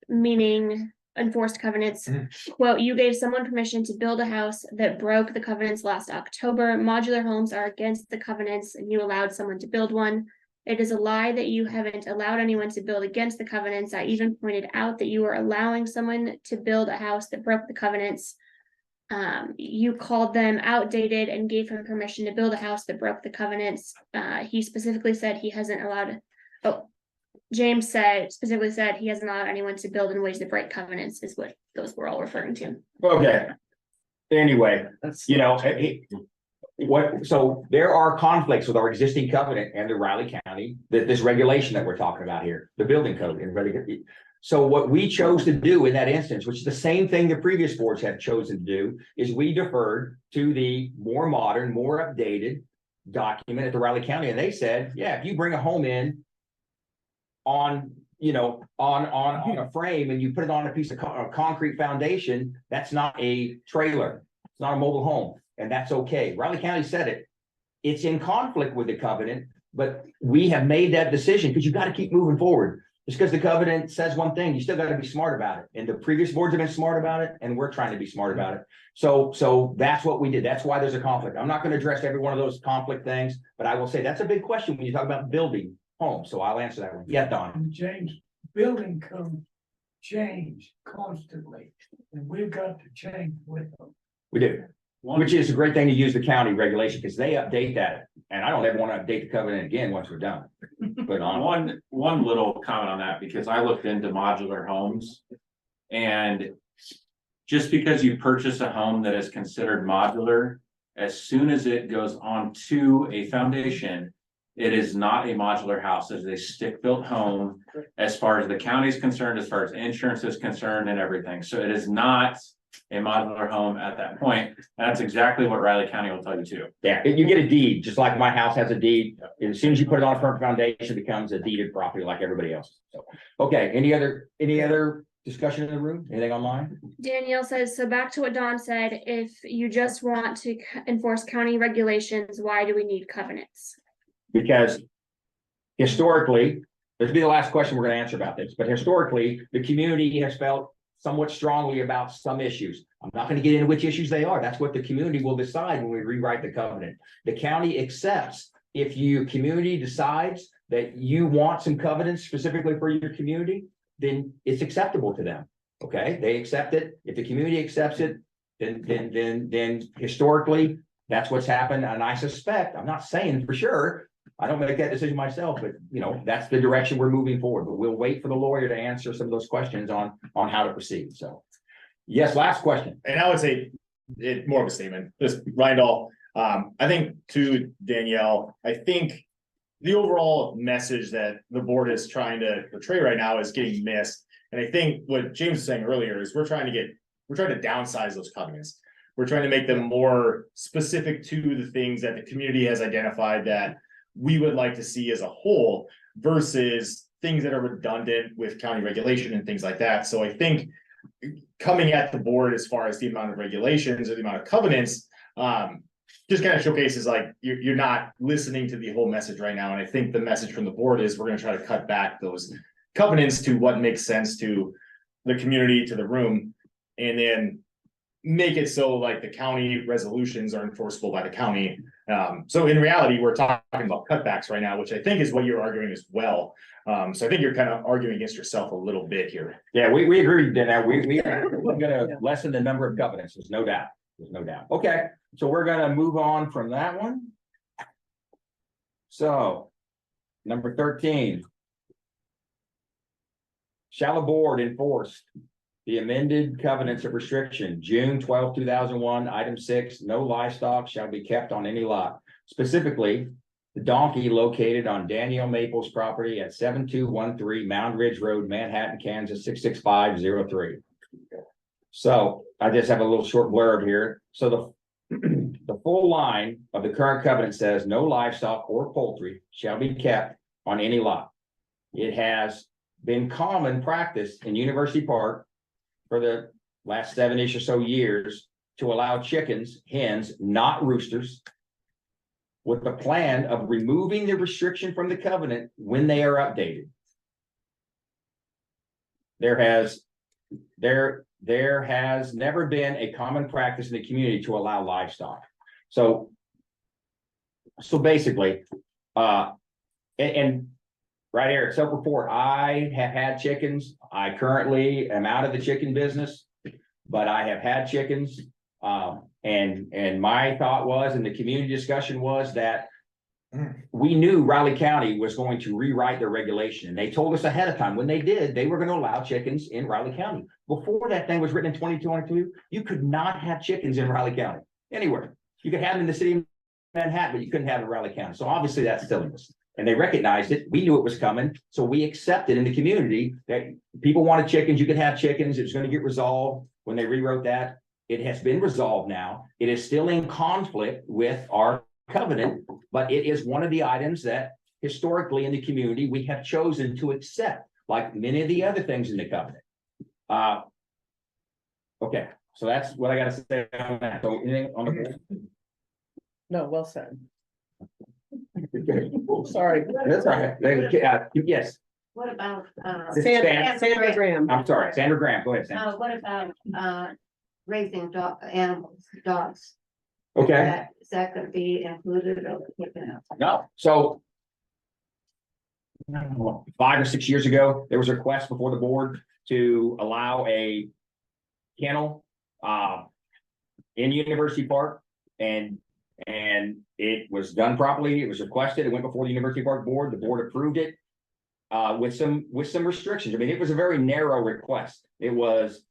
meaning enforced covenants. Quote, you gave someone permission to build a house that broke the covenants last October. Modular homes are against the covenants and you allowed someone to build one. It is a lie that you haven't allowed anyone to build against the covenants. I even pointed out that you were allowing someone to build a house that broke the covenants. You called them outdated and gave him permission to build a house that broke the covenants. He specifically said he hasn't allowed, James specifically said he hasn't allowed anyone to build in ways that break covenants, is what those were all referring to. Okay. Anyway, That's. you know, so there are conflicts with our existing covenant and the Riley County, this regulation that we're talking about here, the building code and so what we chose to do in that instance, which is the same thing the previous boards have chosen to do, is we deferred to the more modern, more updated document at the Riley County, and they said, yeah, if you bring a home in on, you know, on a frame and you put it on a piece of concrete foundation, that's not a trailer, it's not a mobile home, and that's okay. Riley County said it. It's in conflict with the covenant, but we have made that decision because you've got to keep moving forward. Just because the covenant says one thing, you still got to be smart about it. And the previous boards have been smart about it, and we're trying to be smart about it. So that's what we did. That's why there's a conflict. I'm not going to address every one of those conflict things, but I will say that's a big question when you talk about building homes. So I'll answer that one. Yeah, Don. And James, building codes change constantly, and we've got to change with them. We do. Which is a great thing to use the county regulation because they update that. And I don't ever want to update the covenant again once we're done. But One little comment on that, because I looked into modular homes. And just because you purchase a home that is considered modular, as soon as it goes onto a foundation, it is not a modular house. It is a stick-built home as far as the county is concerned, as far as insurance is concerned and everything. So it is not a modular home at that point. That's exactly what Riley County will tell you too. yeah, you get a deed, just like my house has a deed. As soon as you put it on a firm foundation, it becomes a deeded property like everybody else. So, okay, any other discussion in the room? Anything online? Danielle says, so back to what Don said, if you just want to enforce county regulations, why do we need covenants? Because historically, this will be the last question we're going to answer about this, but historically, the community has felt somewhat strongly about some issues. I'm not going to get into which issues they are. That's what the community will decide when we rewrite the covenant. The county accepts if your community decides that you want some covenants specifically for your community, then it's acceptable to them. Okay, they accept it. If the community accepts it, then historically, that's what's happened. And I suspect, I'm not saying for sure, I don't make that decision myself, but you know, that's the direction we're moving forward, but we'll wait for the lawyer to answer some of those questions on how to proceed. So, yes, last question. And I would say it more of a statement, just Rindall, I think to Danielle, I think the overall message that the board is trying to portray right now is getting missed. And I think what James was saying earlier is we're trying to downsize those covenants. We're trying to make them more specific to the things that the community has identified that we would like to see as a whole versus things that are redundant with county regulation and things like that. So I think coming at the board as far as the amount of regulations or the amount of covenants, just kind of showcases like you're not listening to the whole message right now. And I think the message from the board is we're going to try to cut back those covenants to what makes sense to the community, to the room, and then make it so like the county resolutions are enforceable by the county. So in reality, we're talking about cutbacks right now, which I think is what you're arguing as well. So I think you're kind of arguing against yourself a little bit here. Yeah, we agree that we're gonna lessen the number of covenants. There's no doubt. There's no doubt. Okay, so we're gonna move on from that one. So, number 13. Shall the board enforce the amended covenants of restriction, June 12, 2001, item 6, no livestock shall be kept on any lot. Specifically, the donkey located on Danielle Maples property at 7213 Mound Ridge Road, Manhattan, Kansas, 66503. So I just have a little short blurb here. So the full line of the current covenant says no livestock or poultry shall be kept on any lot. It has been common practice in University Park for the last 7-ish or so years to allow chickens, hens, not roosters, with the plan of removing the restriction from the covenant when they are updated. There has never been a common practice in the community to allow livestock. So basically, And right here, self-report, I have had chickens. I currently am out of the chicken business, but I have had chickens. And my thought was, and the community discussion was that we knew Riley County was going to rewrite their regulation, and they told us ahead of time. When they did, they were going to allow chickens in Riley County. Before that thing was written in 2022, you could not have chickens in Riley County, anywhere. You could have them in the city of Manhattan, but you couldn't have them in Riley County. So obviously that's silliness. And they recognized it. We knew it was coming. So we accepted in the community that people wanted chickens. You could have chickens. It was going to get resolved when they rewrote that. It has been resolved now. It is still in conflict with our covenant, but it is one of the items that historically in the community we have chosen to accept, like many of the other things in the covenant. Okay, so that's what I got to say on that. So anything on the board? No, well said. Sorry. That's all right. Yes. What about, This is Sandra Graham. I'm sorry, Sandra Graham. Go ahead, Sandra. what about, raising animals, dogs? Okay. Is that gonna be included or taken out? No, so 5 or 6 years ago, there was a request before the board to allow a kennel in University Park, and it was done properly. It was requested. It went before the University Park board. The board approved it with some restrictions. I mean, it was a very narrow request. It was,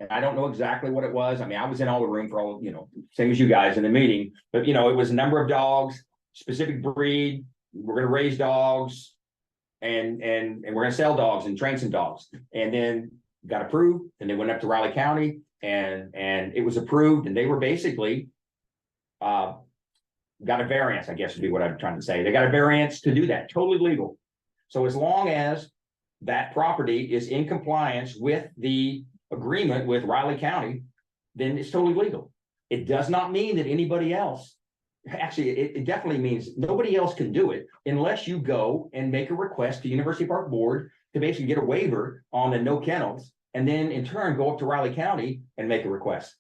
and I don't know exactly what it was. I mean, I was in all the room for all, same as you guys in the meeting, but it was a number of dogs, specific breed. We're going to raise dogs and we're going to sell dogs and train some dogs. And then got approved, and they went up to Riley County and it was approved, and they were basically got a variance, I guess would be what I'm trying to say. They got a variance to do that, totally legal. So as long as that property is in compliance with the agreement with Riley County, then it's totally legal. It does not mean that anybody else, actually, it definitely means nobody else can do it unless you go and make a request to University Park Board to basically get a waiver on the no kennels, and then in turn go up to Riley County and make a request.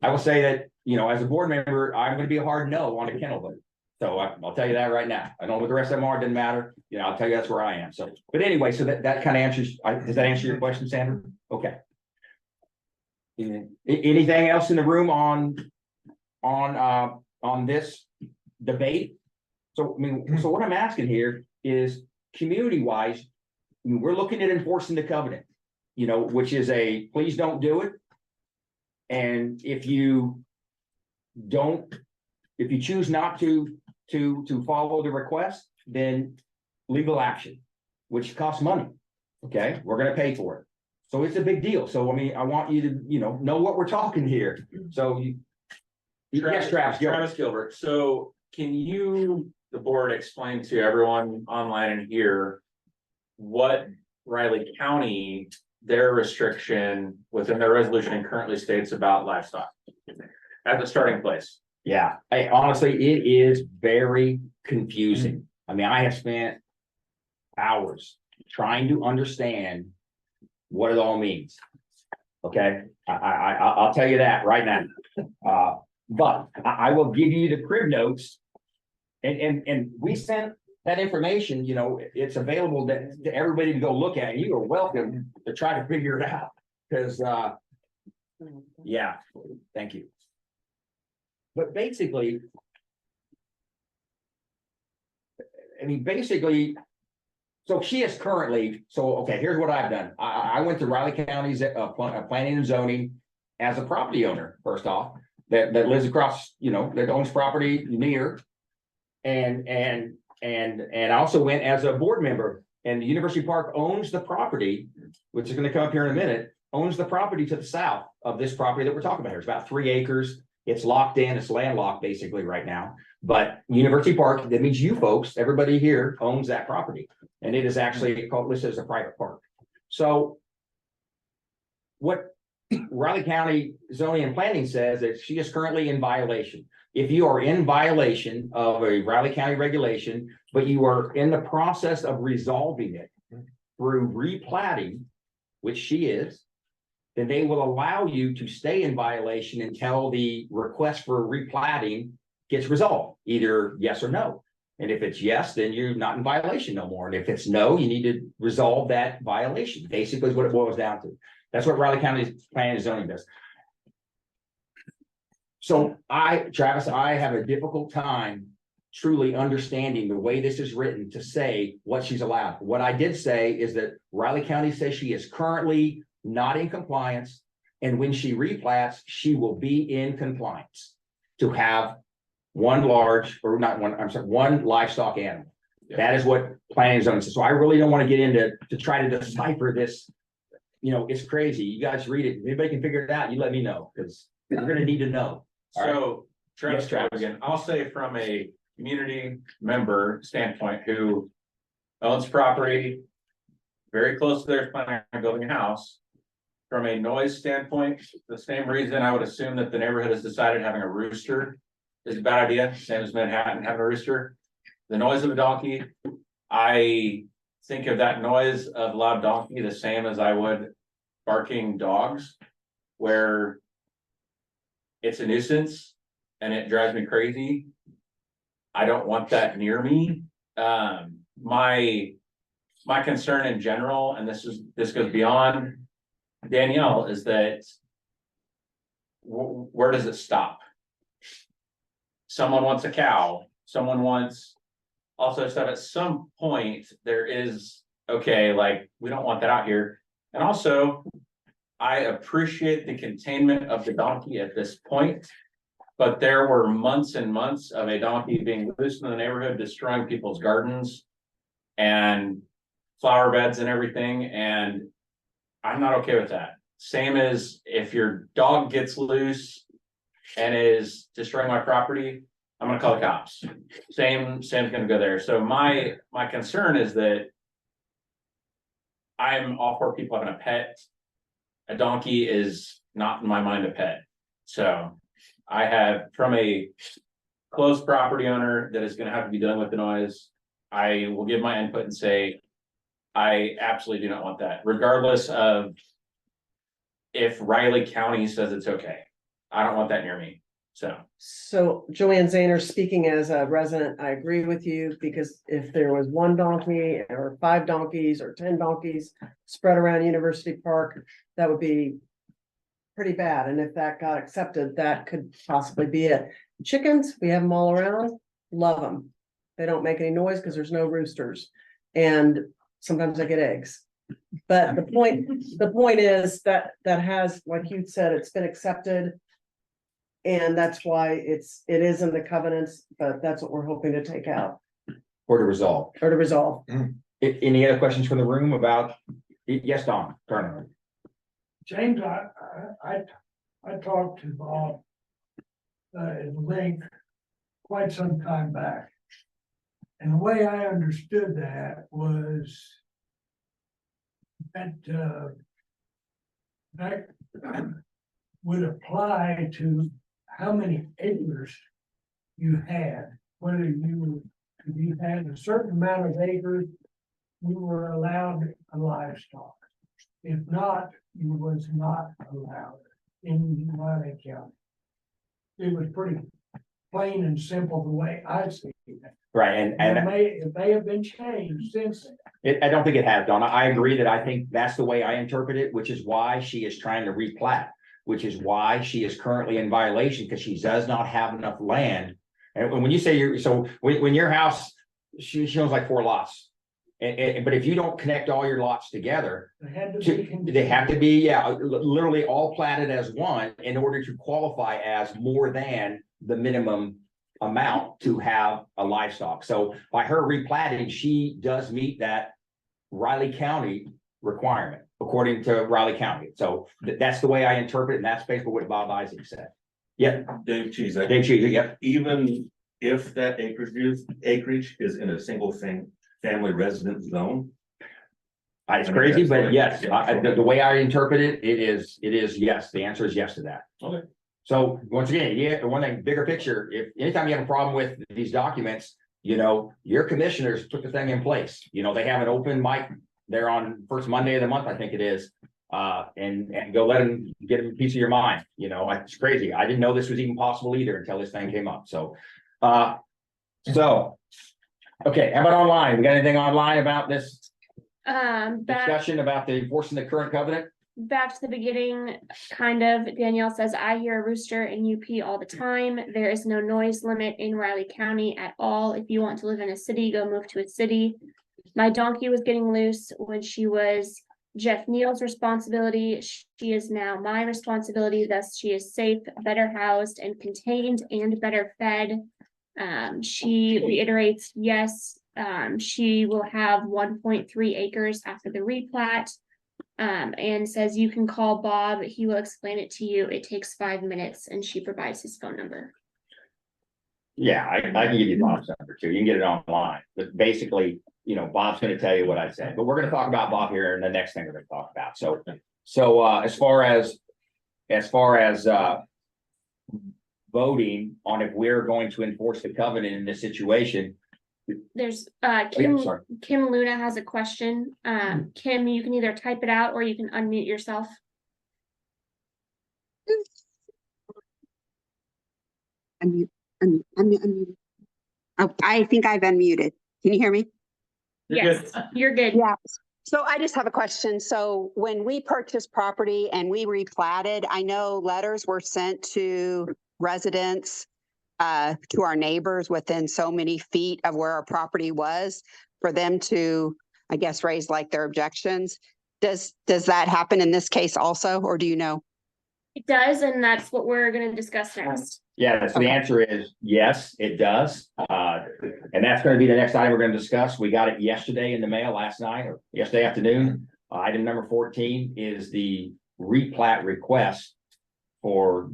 I will say that, as a board member, I'm going to be a hard no on a kennel vote. So I'll tell you that right now. I don't know what the rest of them are, doesn't matter. I'll tell you that's where I am. So, but anyway, so that kind of answers, does that answer your question, Sandra? Okay. Anything else in the room on this debate? So, so what I'm asking here is community wise, we're looking at enforcing the covenant, which is a please don't do it. And if you choose not to follow the request, then legal action, which costs money. Okay, we're going to pay for it. So it's a big deal. So, I want you to, know what we're talking here. So yes, Travis Gilbert. So can you, the board, explain to everyone online and here what Riley County, their restriction within their resolution currently states about livestock at the starting place? Yeah, honestly, it is very confusing. I have spent hours trying to understand what it all means. Okay, I'll tell you that right now. But I will give you the crib notes, and we sent that information. It's available to everybody to go look at. And you are welcome to try to figure it out, because yeah, thank you. But basically, so she is currently, okay, here's what I've done. I went to Riley County's planning and zoning as a property owner, first off, that lives across, that owns property near. And I also went as a board member, and the University Park owns the property, which is going to come up here in a minute, owns the property to the south of this property that we're talking about here. It's about 3 acres. It's locked in, it's landlocked basically right now, but University Park, that means you folks, everybody here owns that property. And it is actually called, listed as a private park. So what Riley County zoning and planning says is she is currently in violation. If you are in violation of a Riley County regulation, but you are in the process of resolving it through replatting, which she is, then they will allow you to stay in violation until the request for replatting gets resolved, either yes or no. And if it's yes, then you're not in violation no more. And if it's no, you need to resolve that violation, basically is what it boils down to. That's what Riley County's planning and zoning does. So Travis, I have a difficult time truly understanding the way this is written to say what she's allowed. What I did say is that Riley County says she is currently not in compliance. And when she replats, she will be in compliance to have one livestock animal. That is what planning and zoning says. So I really don't want to get into to try to decipher this. You know, it's crazy. You guys read it. If anybody can figure it out, you let me know, because we're gonna need to know. All right. So, Travis, Yes, Travis. again, I'll say from a community member standpoint who owns property very close to their planning on building a house. From a noise standpoint, the same reason I would assume that the neighborhood has decided having a rooster is a bad idea, same as Manhattan having a rooster. The noise of a donkey, I think of that noise of loud donkey the same as I would barking dogs, where it's a nuisance and it drives me crazy. I don't want that near me. My concern in general, and this goes beyond Danielle, is that where does it stop? Someone wants a cow, someone wants also stuff. At some point, there is, okay, like, we don't want that out here. And also, I appreciate the containment of the donkey at this point, but there were months and months of a donkey being loose in the neighborhood, destroying people's gardens and flower beds and everything, and I'm not okay with that. Same as if your dog gets loose and is destroying my property, I'm gonna call the cops. Same's gonna go there. So my concern is that I'm all for people having a pet. A donkey is not in my mind a pet. So I have, from a close property owner that is gonna have to be dealing with the noise, I will give my input and say, I absolutely do not want that, regardless of if Riley County says it's okay. I don't want that near me. So Joanne Zahner, speaking as a resident, I agree with you, because if there was one donkey or 5 donkeys or 10 donkeys spread around University Park, that would be pretty bad. And if that got accepted, that could possibly be it. Chickens, we have them all around, love them. They don't make any noise because there's no roosters. And sometimes I get eggs. But the point is that has, like you said, it's been accepted. And that's why it is in the covenants, but that's what we're hoping to take out Or to resolve. or to resolve. Any other questions from the room about, yes, Don, Turner? James, I talked to Bob at length quite some time back. And the way I understood that was that that would apply to how many acres you had, whether you had a certain amount of acres, you were allowed a livestock. If not, you was not allowed in Riley County. It was pretty plain and simple the way I see it. Right, and It may have been changed since then. I don't think it has, Don. I agree that I think that's the way I interpret it, which is why she is trying to replat, which is why she is currently in violation, because she does not have enough land. And when you say when your house, she owns like 4 lots. But if you don't connect all your lots together, they have to be, literally all platted as one in order to qualify as more than the minimum amount to have a livestock. So by her replatting, she does meet that Riley County requirement, according to Riley County. So that's the way I interpret it, and that's basically what Bob Isaac said. Yeah. Dave Cheese. Yeah. Even if that acreage is in a single family residence zone. It's crazy, but yes, the way I interpret it, it is yes. The answer is yes to that. Okay. So once again, one thing, bigger picture, if anytime you have a problem with these documents, your commissioners put the thing in place. They have an open mic there on first Monday of the month, I think it is. And go let them get a piece of your mind. It's crazy. I didn't know this was even possible either until this thing came up. So Okay, how about online? We got anything online about this Back, discussion about the enforcing the current covenant? back to the beginning, kind of, Danielle says, I hear a rooster in UP all the time. There is no noise limit in Riley County at all. If you want to live in a city, go move to a city. My donkey was getting loose when she was Jeff Neal's responsibility. She is now my responsibility, thus she is safe, better housed and contained and better fed. She reiterates, yes, she will have 1.3 acres after the replat. And says you can call Bob, he will explain it to you. It takes 5 minutes, and she provides his phone number. Yeah, I can give you Bob's number too. You can get it online, but basically, you know, Bob's gonna tell you what I said, but we're gonna talk about Bob here in the next thing we're gonna talk about. So as far as voting on if we're going to enforce the covenant in this situation. There's Yeah, Kim sorry. Luna has a question. Kim, you can either type it out or you can unmute yourself. Unmute. Oh, I think I've unmuted. Can you hear me? Yes, you're good. Yeah. So I just have a question. So when we purchased property and we replatted, I know letters were sent to residents, to our neighbors within so many feet of where our property was for them to, I guess, raise like their objections. Does that happen in this case also, or do you know? It does, and that's what we're gonna discuss next. Yeah, so the answer is yes, it does. And that's gonna be the next item we're gonna discuss. We got it yesterday in the mail last night or yesterday afternoon. Item number 14 is the replat request for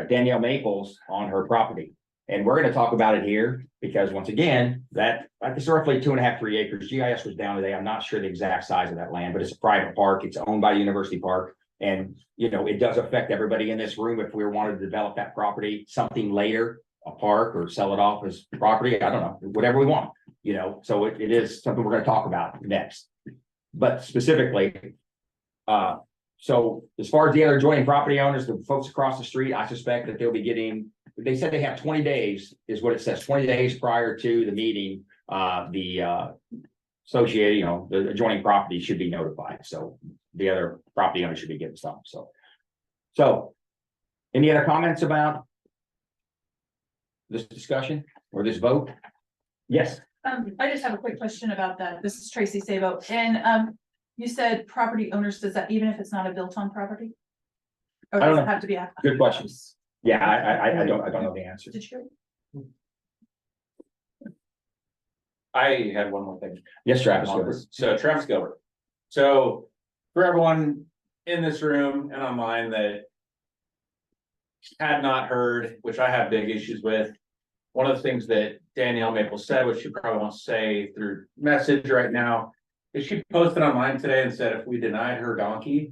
Danielle Maples on her property. And we're gonna talk about it here because once again, that it's roughly 2.5, 3 acres. GIS was down today. I'm not sure the exact size of that land, but it's a private park. It's owned by University Park. And, you know, it does affect everybody in this room if we wanted to develop that property, something later, a park or sell it off as property. I don't know, whatever we want, you know, so it is something we're gonna talk about next. But specifically, so as far as the other adjoining property owners, the folks across the street, I suspect that they'll be getting, they said they have 20 days is what it says, 20 days prior to the meeting, the associated, you know, the adjoining property should be notified. So the other property owner should be getting some. So any other comments about this discussion or this vote? Yes. I just have a quick question about that. This is Tracy Sabo, and you said property owners, does that even if it's not a built-on property? Or I don't does it know. have to be a? Good question. Yeah, I don't know the answer. Did you? I had one more thing. Yes, Travis. on this. So Travis Gilbert. So for everyone in this room and online that had not heard, which I have big issues with, one of the things that Danielle Maple said, which she probably won't say through message right now, is she posted online today and said if we denied her donkey,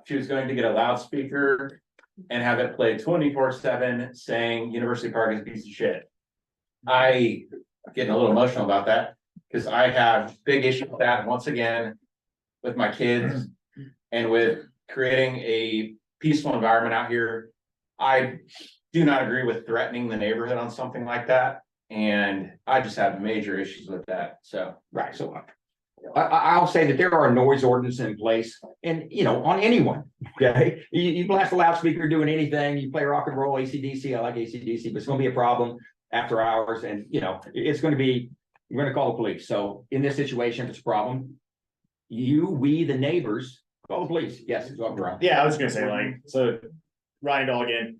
she was going to get a loudspeaker and have it play 24/7 saying University Park is a piece of shit. I getting a little emotional about that because I have big issue with that once again with my kids and with creating a peaceful environment out here. I do not agree with threatening the neighborhood on something like that. And I just have major issues with that. So, Right, so I'll say that there are noise ordinances in place and, you know, on anyone, okay? You blast a loudspeaker doing anything, you play rock and roll, AC/DC, I like AC/DC, but it's gonna be a problem after hours and, you know, it's gonna be, you're gonna call the police. So in this situation, if it's a problem, we, the neighbors, call the police. Yes, it's up around. Yeah, I was gonna say like, so Ryan Dahl again.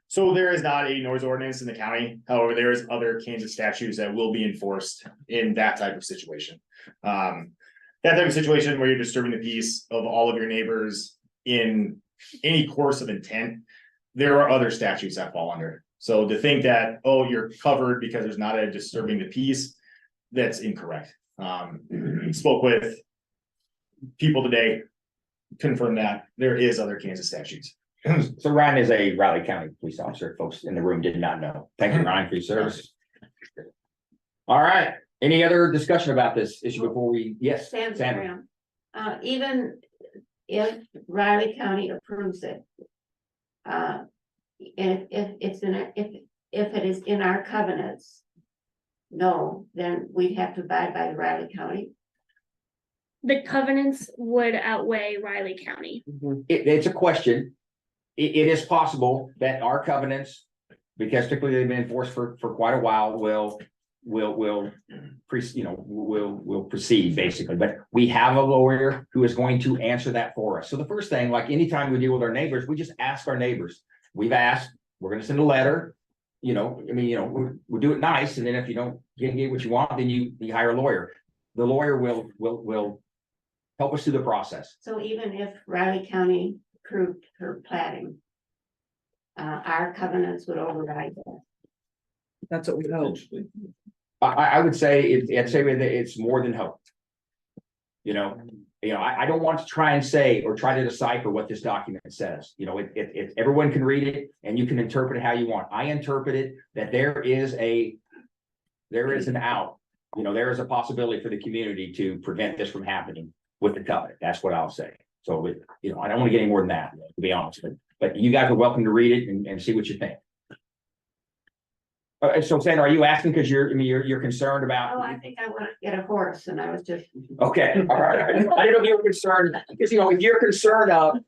So there is not a noise ordinance in the county. However, there is other Kansas statutes that will be enforced in that type of situation. That type of situation where you're disturbing the peace of all of your neighbors in any course of intent, there are other statutes that fall under. So to think that, oh, you're covered because there's not a disturbing the peace, that's incorrect. Spoke with people today, confirmed that there is other Kansas statutes. So Ryan is a Riley County police officer, folks in the room did not know. Thank you, Ryan, for your service. All right, any other discussion about this issue before we, yes, Sandra Sandra. Graham. Even if Riley County approves it. If it's if if it is in our covenants, no, then we'd have to abide by the Riley County. The covenants would outweigh Riley County. It's a question. It is possible that our covenants, because typically they've been enforced for quite a while, will proceed basically, but we have a lawyer who is going to answer that for us. So the first thing, like anytime we deal with our neighbors, we just ask our neighbors. We've asked, we're gonna send a letter, we'll do it nice, and then if you don't get what you want, then you hire a lawyer. The lawyer will help us through the process. So even if Riley County approved her plating, our covenants would override that. That's what we hope. I would say I'd say that it's more than hope. I don't want to try and say or try to decipher what this document says. Everyone can read it and you can interpret it how you want. I interpret it that there is an out. There is a possibility for the community to prevent this from happening with the covenant. That's what I'll say. So, I don't want to get any more than that, to be honest. But you guys are welcome to read it and see what you think. So Sandra, are you asking because you're concerned about? Oh, I think I want to get a horse and I was just. Okay, all right. I didn't know if you were concerned, because, if you're concerned of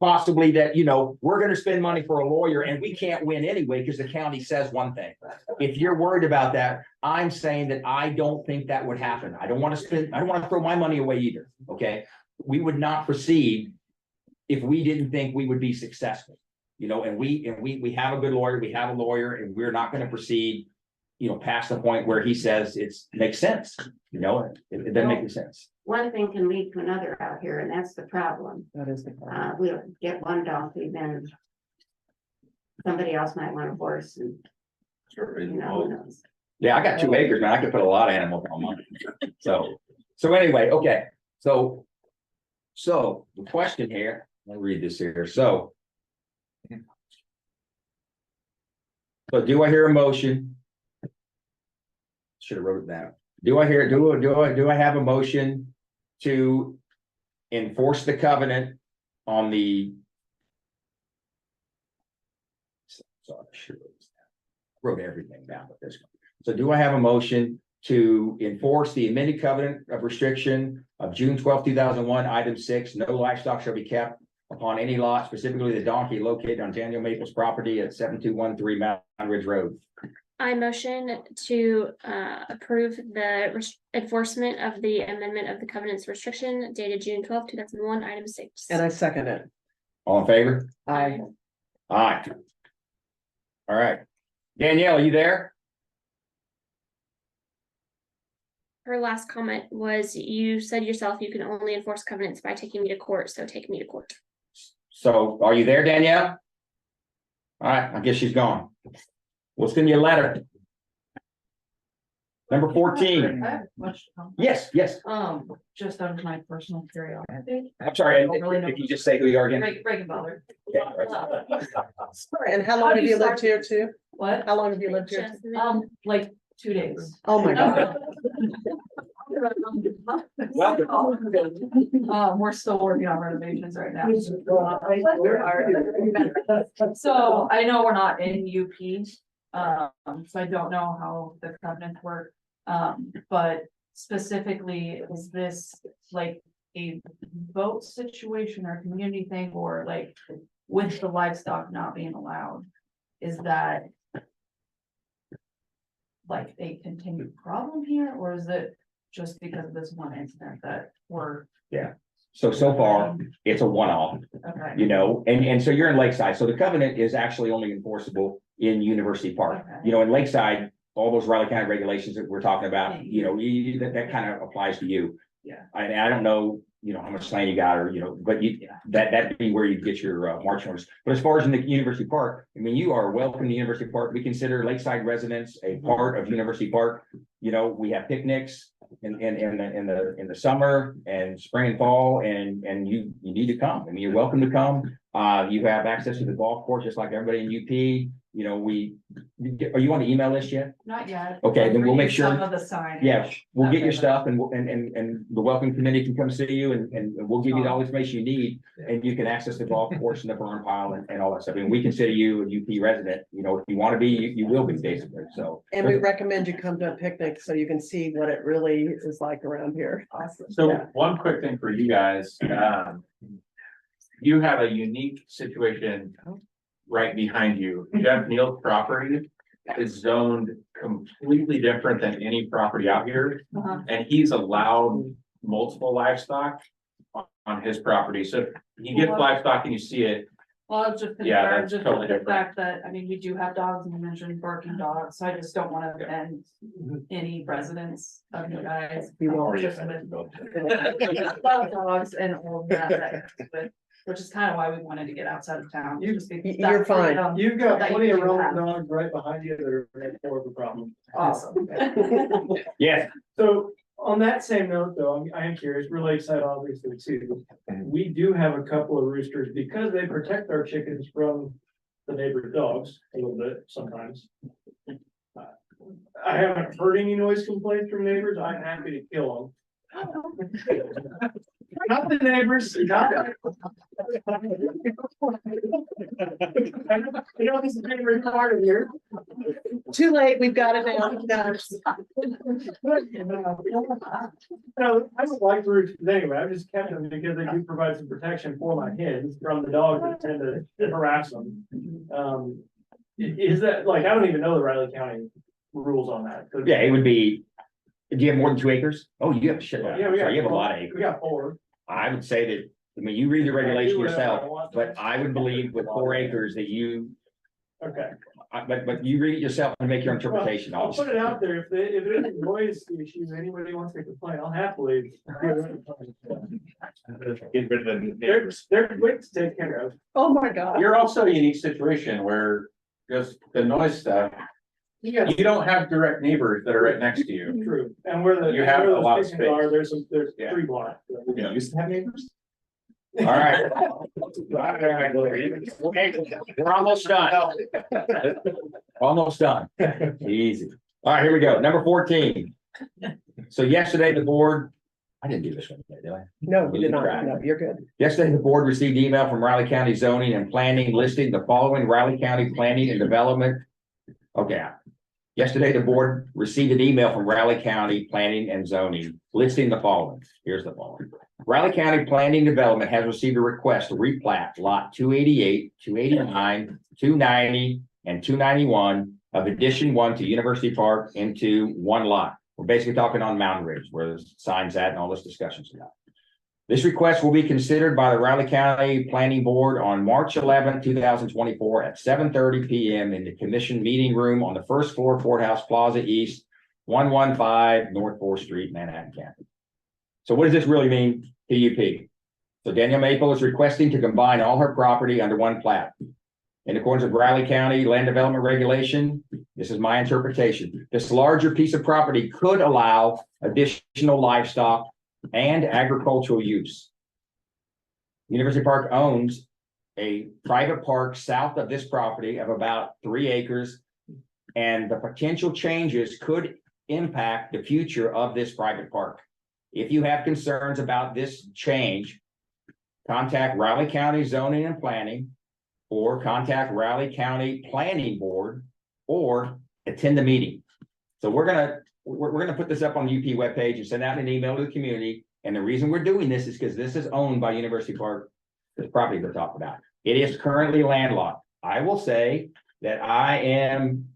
possibly that, we're gonna spend money for a lawyer and we can't win anyway, because the county says one thing. If you're worried about that, I'm saying that I don't think that would happen. I don't want to throw my money away either, okay? We would not proceed if we didn't think we would be successful. And we have a good lawyer, we have a lawyer, and we're not gonna proceed, past the point where he says makes sense, it doesn't make any sense. One thing can lead to another out here, and that's the problem. That is the problem. We'll get one donkey, then somebody else might want a horse and, who knows. Yeah, I got 2 acres, man. I could put a lot of animals on mine. So anyway, okay. So the question here, let me read this here. So do I hear a motion? Should have wrote it down. Do I have a motion to enforce the covenant on the? Sorry, I should have wrote everything down with this one. So do I have a motion to enforce the amended covenant of restriction of June 12, 2001, item 6, no livestock shall be kept upon any lot, specifically the donkey located on Daniel Maples property at 7213 Mountain Ridge Road? I motion to approve the enforcement of the amendment of the covenants restriction dated June 12, 2001, item 6. And I second it. All in favor? I, Aye. All right. Danielle, are you there? Her last comment was, you said yourself you can only enforce covenants by taking me to court, so take me to court. So are you there, Danielle? All right, I guess she's gone. We'll send you a letter. Number 14. I have much to come. Yes. Just out of my personal curiosity. I'm sorry, don't really know. if you just say who you are again. Reagan Butler. Yeah, right. sorry, and how long have you lived here too? What? How long have you lived here? Like 2 days. Oh, my God. We're still working on renovations right now. So I know we're not in UP, so I don't know how the covenants work. But specifically, is this like a vote situation or community thing, or like with the livestock not being allowed? Is that like a continued problem here, or is it just because of this one incident that we're? Yeah. So far, it's a one-off, Okay. and so you're in Lakeside. So the covenant is actually only enforceable in University Park. Okay. In Lakeside, all those Riley County regulations that we're talking about, that kind of applies to you. Yeah. I don't know, how much land you got, or, but that'd be where you get your marching orders. But as far as in the University Park, you are welcome to University Park. We consider Lakeside residents a part of University Park. We have picnics, in the summer and spring and fall, and you need to come. I mean, you're welcome to come. You have access to the golf course, just like everybody in UP. You know, are you on the email list yet? Not yet. Okay, then we'll make sure. Some of the sign. Yeah, we'll get your stuff and the welcome committee can come see you and we'll give you all the information you need. And you can access the golf course and the burn pile and all that stuff. And we consider you a UP resident, you know, if you want to be, you will be basically, so. And we recommend you come to a picnic so you can see what it really is like around here. Awesome. So Yeah. one quick thing for you guys, you have a unique situation right behind you. Jeff Neal's property is zoned completely different than any property out here. Uh-huh. And he's allowed multiple livestock on his property. So he gets livestock and you see it. Well, I was just Yeah, concerned that's just totally with the different. fact that, I mean, we do have dogs and you mentioned barking dogs, so I just don't want to offend any residents of you guys. You won't. Just with love dogs and all of that, but- which is kind of why we wanted to get outside of town. just because You're that's fine. freedom You've got that plenty you of do rolling have. dogs right behind you that are more of a problem. Awesome. Yes, So on that same note, though, I am curious, we're Lakeside obviously too. We do have a couple of roosters because they protect our chickens from the neighbor's dogs a little bit sometimes. I haven't heard any noise complaints from neighbors. I'm happy to kill them. Not the neighbors, not. You know, this is being recorded here. Too late, we've got it now. No, I don't like roosters anyway, I just kept them because they do provide some protection for my hens from the dogs that tend to harass them. Is that, like, I don't even know the Riley County rules on that. yeah, it would be, do you have more than 2 acres? Oh, you have a shit. Yeah, we got. You have a lot of acres. We got 4. I would say that, I mean, you read the regulation I do whatever I yourself, want. but I would believe with 4 acres that you, Okay. but you read it yourself and make your interpretation. I'll put obviously. it out there, if there's a noise issue, anybody wants to complain, I'll happily. Get rid of the There's quick to take care of. Oh, my God. You're also a unique situation where just the noise stuff, Yeah, you don't have direct neighbors that are right next to you. true, and where the. You have where a those lot of chickens are, there's Yeah. 3 blocks. You know, used to have neighbors. All right. We're almost done. Almost done. Easy. All right, here we go. Number 14. So yesterday, the board, I didn't do this one, did I? No, you did not. No, you're good. Yesterday, the board received email from Riley County Zoning and Planning listing the following Riley County Planning and Development. Okay. Yesterday, the board received an email from Riley County Planning and Zoning listing the following. Here's the following. Riley County Planning and Development has received a request to replat lot 288, 289, 290, and 291 of Addition 1 to University Park into one lot. We're basically talking on Mountain Ridge where the sign's at and all this discussion's about. This request will be considered by the Riley County Planning Board on March 11, 2024 at 7:30 p.m. in the commission meeting room on the first floor Courthouse Plaza East, 115 North 4th Street, Manhattan County. So what does this really mean to UP? So Danielle Maple is requesting to combine all her property under one plat. In accordance with Riley County Land Development Regulation, this is my interpretation. This larger piece of property could allow additional livestock and agricultural use. University Park owns a private park south of this property of about 3 acres. And the potential changes could impact the future of this private park. If you have concerns about this change, contact Riley County Zoning and Planning or contact Riley County Planning Board or attend the meeting. So we're gonna put this up on the UP webpage and send out an email to the community. And the reason we're doing this is because this is owned by University Park, the property we're talking about. It is currently landlocked. I will say that I am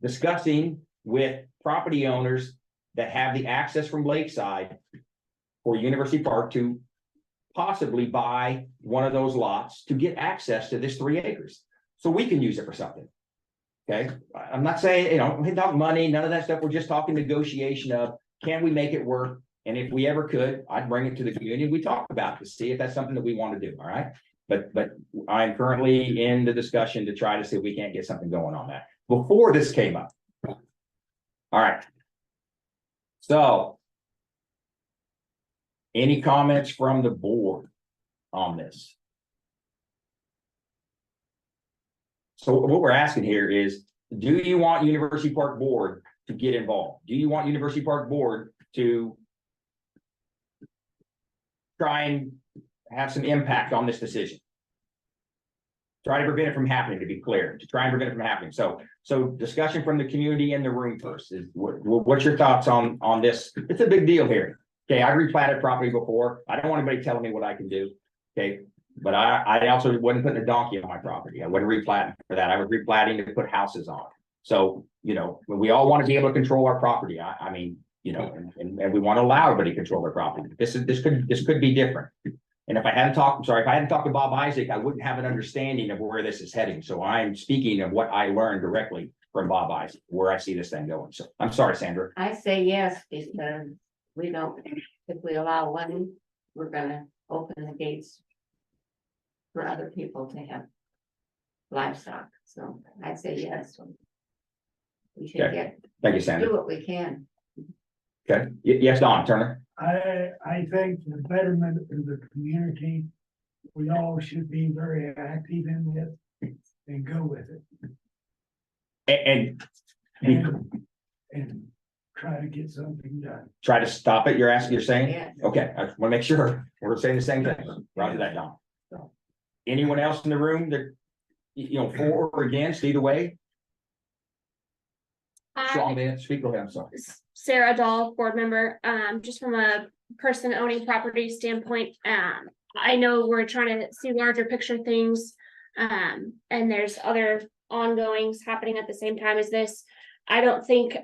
discussing with property owners that have the access from Lakeside for University Park to possibly buy one of those lots to get access to this 3 acres. So we can use it for something. Okay, I'm not saying, you know, we're talking money, none of that stuff. We're just talking negotiation of, can we make it work? And if we ever could, I'd bring it to the community. We talk about it to see if that's something that we want to do. All right. But I'm currently in the discussion to try to see if we can't get something going on that before this came up. All right. So Any comments from the board on this? So what we're asking here is, do you want University Park Board to get involved? Do you want University Park Board to try and have some impact on this decision? Try to prevent it from happening, to be clear, to try and prevent it from happening. So discussion from the community in the room first is what's your thoughts on this? It's a big deal here. Okay, I replatted property before. I don't want anybody telling me what I can do. Okay, but I also wasn't putting a donkey on my property. I wasn't replatting for that. I was replatting to put houses on. So, you know, we all want to be able to control our property. I mean, you know, and we want to allow everybody to control their property. This could be different. And if I hadn't talked to Bob Isaac, I wouldn't have an understanding of where this is heading. So I'm speaking of what I learned directly from Bob Isaac, where I see this thing going. So I'm sorry, Sandra. I say yes, because we don't, if we allow one, we're gonna open the gates for other people to have livestock, so I say yes. We should Okay. Thank you, Sandra. do what we can. Okay, yes, Don Turner. I think the betterment of the community, we all should be very active in this and go with it and try to get something done. Try to stop it, you're saying? Yeah. Okay, I want to make sure we're saying the same thing. Roger that, Don. Anyone else in the room that, you know, for or against, either way? Strong man, speak, go ahead, I'm sorry. Sarah Dahl, board member, just from a person owning property standpoint, I know we're trying to see larger picture things. And there's other ongoings happening at the same time as this. I don't think,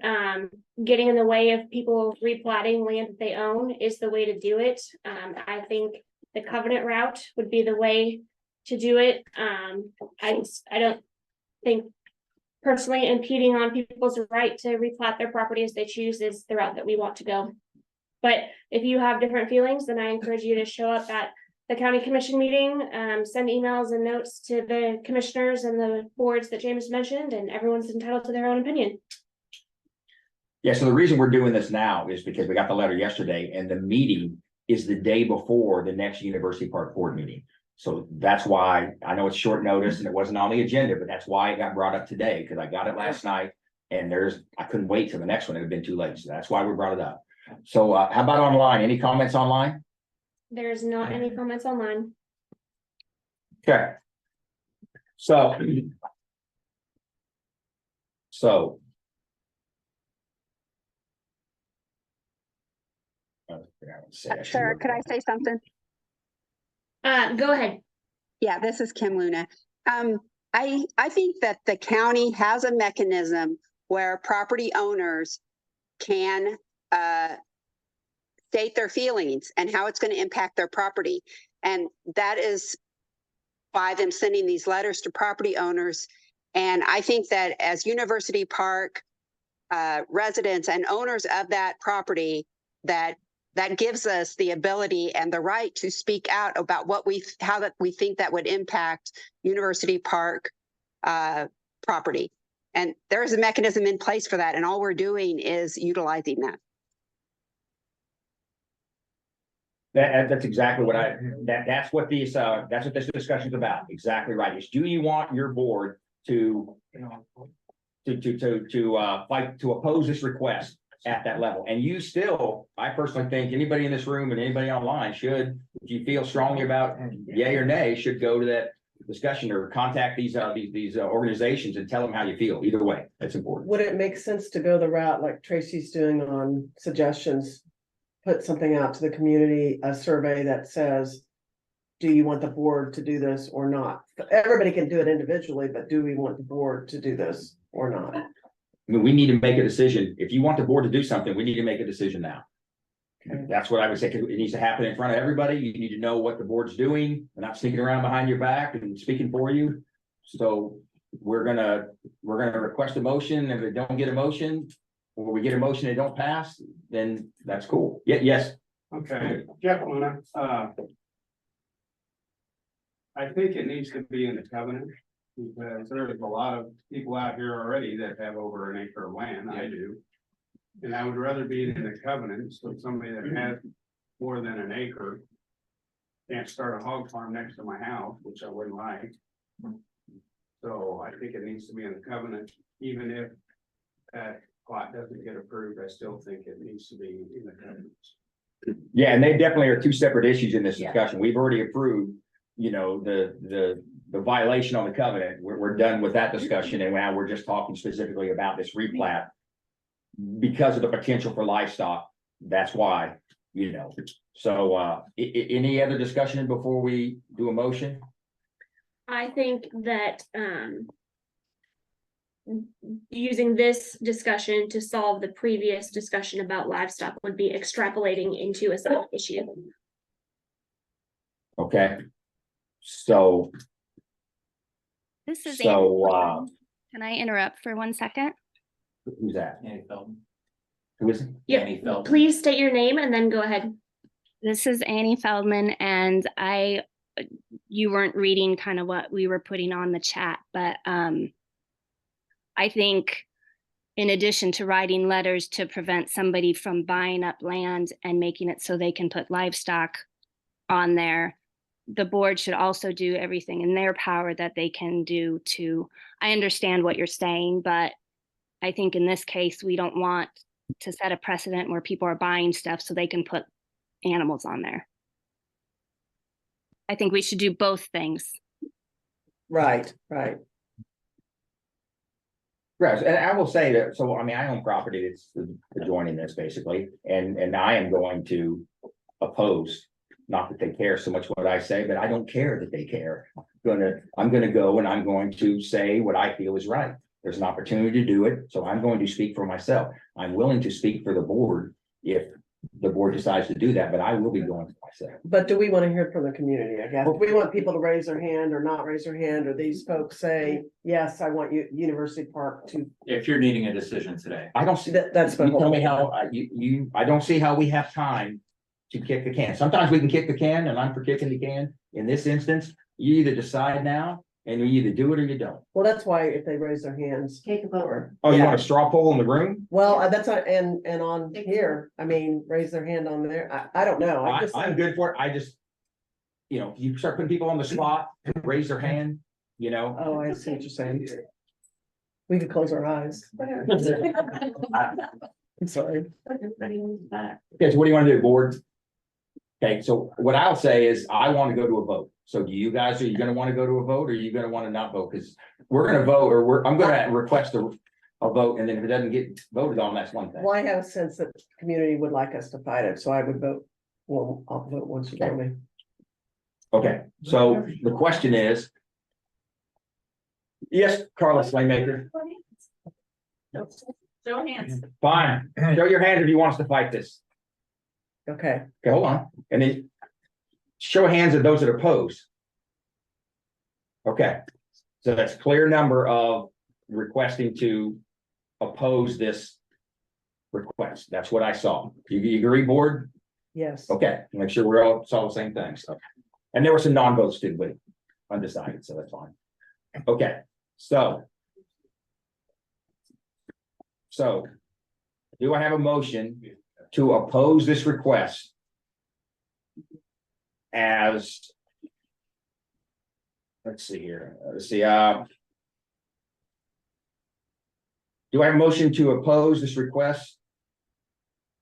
getting in the way of people replatting land that they own is the way to do it. I think the covenant route would be the way to do it. I don't think personally impeding on people's right to replat their property as they choose is the route that we want to go. But if you have different feelings, then I encourage you to show up at the county commission meeting, send emails and notes to the commissioners and the boards that James mentioned, and everyone's entitled to their own opinion. Yeah, so the reason we're doing this now is because we got the letter yesterday and the meeting is the day before the next University Park Board meeting. So that's why, I know it's short notice and it wasn't on the agenda, but that's why it got brought up today, because I got it last night. And I couldn't wait till the next one, it had been too late, so that's why we brought it up. So how about online, any comments online? There's not any comments online. Okay. So. Sarah, could I say something? Go ahead. Yeah, this is Kim Luna. I think that the county has a mechanism where property owners can state their feelings and how it's going to impact their property. And that is by them sending these letters to property owners. And I think that as University Park residents and owners of that property, that gives us the ability and the right to speak out about how we think that would impact University Park property. And there is a mechanism in place for that, and all we're doing is utilizing that. That's exactly what that's what this discussion is about. Exactly right. Is do you want your board to fight to oppose this request at that level? And you still, I personally think anybody in this room and anybody online should, if you feel strongly about yay or nay, should go to that discussion or contact these organizations and tell them how you feel. Either way, that's important. Would it make sense to go the route like Tracy's doing on suggestions? Put something out to the community, a survey that says, do you want the board to do this or not? Everybody can do it individually, but do we want the board to do this or not? I mean, we need to make a decision. If you want the board to do something, we need to make a decision now. Okay. That's what I would say. It needs to happen in front of everybody. You need to know what the board's doing. They're not sneaking around behind your back and speaking for you. So we're gonna request a motion. If they don't get a motion, or we get a motion, they don't pass, then that's cool. Yes. Okay, Jeff Luna, I think it needs to be in the covenant, because there's a lot of people out here already that have over an acre of land, I do. And I would rather be in the covenant, so somebody that has more than an acre. Can't start a hog farm next to my house, which I wouldn't like. So I think it needs to be in the covenant, even if that plot doesn't get approved, I still think it needs to be in the covenant. Yeah, and they definitely are two separate issues in this Yeah. discussion. We've already approved, you know, the violation on the covenant. We're done with that discussion, and now we're just talking specifically about this replat. Because of the potential for livestock, that's why, you know, so, any other discussion before we do a motion? I think that, using this discussion to solve the previous discussion about livestock would be extrapolating into a separate issue. Okay. So, This is so, Ann. Can I interrupt for 1 second? who's that? Annie Feldman. Who is it? Annie Feldman. Please state your name and then go ahead. This is Annie Feldman, and you weren't reading kind of what we were putting on the chat, but I think in addition to writing letters to prevent somebody from buying up land and making it so they can put livestock on there, the board should also do everything in their power that they can do to, I understand what you're saying, but I think in this case, we don't want to set a precedent where people are buying stuff so they can put animals on there. I think we should do both things. Right, right. Right, and I will say that, so, I mean, I own property that's adjoining this basically, and I am going to oppose. Not that they care so much what I say, but I don't care that they care. I'm gonna go and I'm going to say what I feel is right. There's an opportunity to do it, so I'm going to speak for myself. I'm willing to speak for the board if the board decides to do that, but I will be going for myself. But do we want to hear from the community, I guess? Do we want people to raise their hand or not raise their hand, or these folks say, yes, I want you, University Park to, If you're needing a decision today. I don't see that's. You tell me how, I don't see how we have time to kick the can. Sometimes we can kick the can, and I'm for kicking the can. In this instance, you either decide now and you either do it or you don't. Well, that's why if they raise their hands. Take a vote. Oh, you Yeah. want a straw poll in the room? Well, that's, and on here, I mean, raise their hand on there. I don't know. I'm good for it. I just, you know, you start putting people on the spot, raise their hand, you know. Oh, I see what you're saying. We could close our eyes. I'm sorry. Okay, so what do you want to do, board? Okay, so what I'll say is I want to go to a vote. So do you guys, are you gonna want to go to a vote, or are you gonna want to not vote? Because we're gonna vote, or I'm gonna request a vote, and then if it doesn't get voted on, that's one thing. Well, I have a sense that the community would like us to fight it, so I would vote. Well, I'll vote once you tell me. Okay, so the question is. Yes, Carla Slaymaker, Show hands. fine, show your hand if you want us to fight this. Okay, Okay, hold on, and then show of hands of those that oppose. Okay, so that's a clear number of requesting to oppose this request. That's what I saw. You agree, board? yes. Okay, make sure we're all saw the same thing, so. And there were some non-votes too, but undecided, so that's fine. Okay, so. So, do I have a motion to oppose this request? As. Let's see here, let's see, do I have a motion to oppose this request?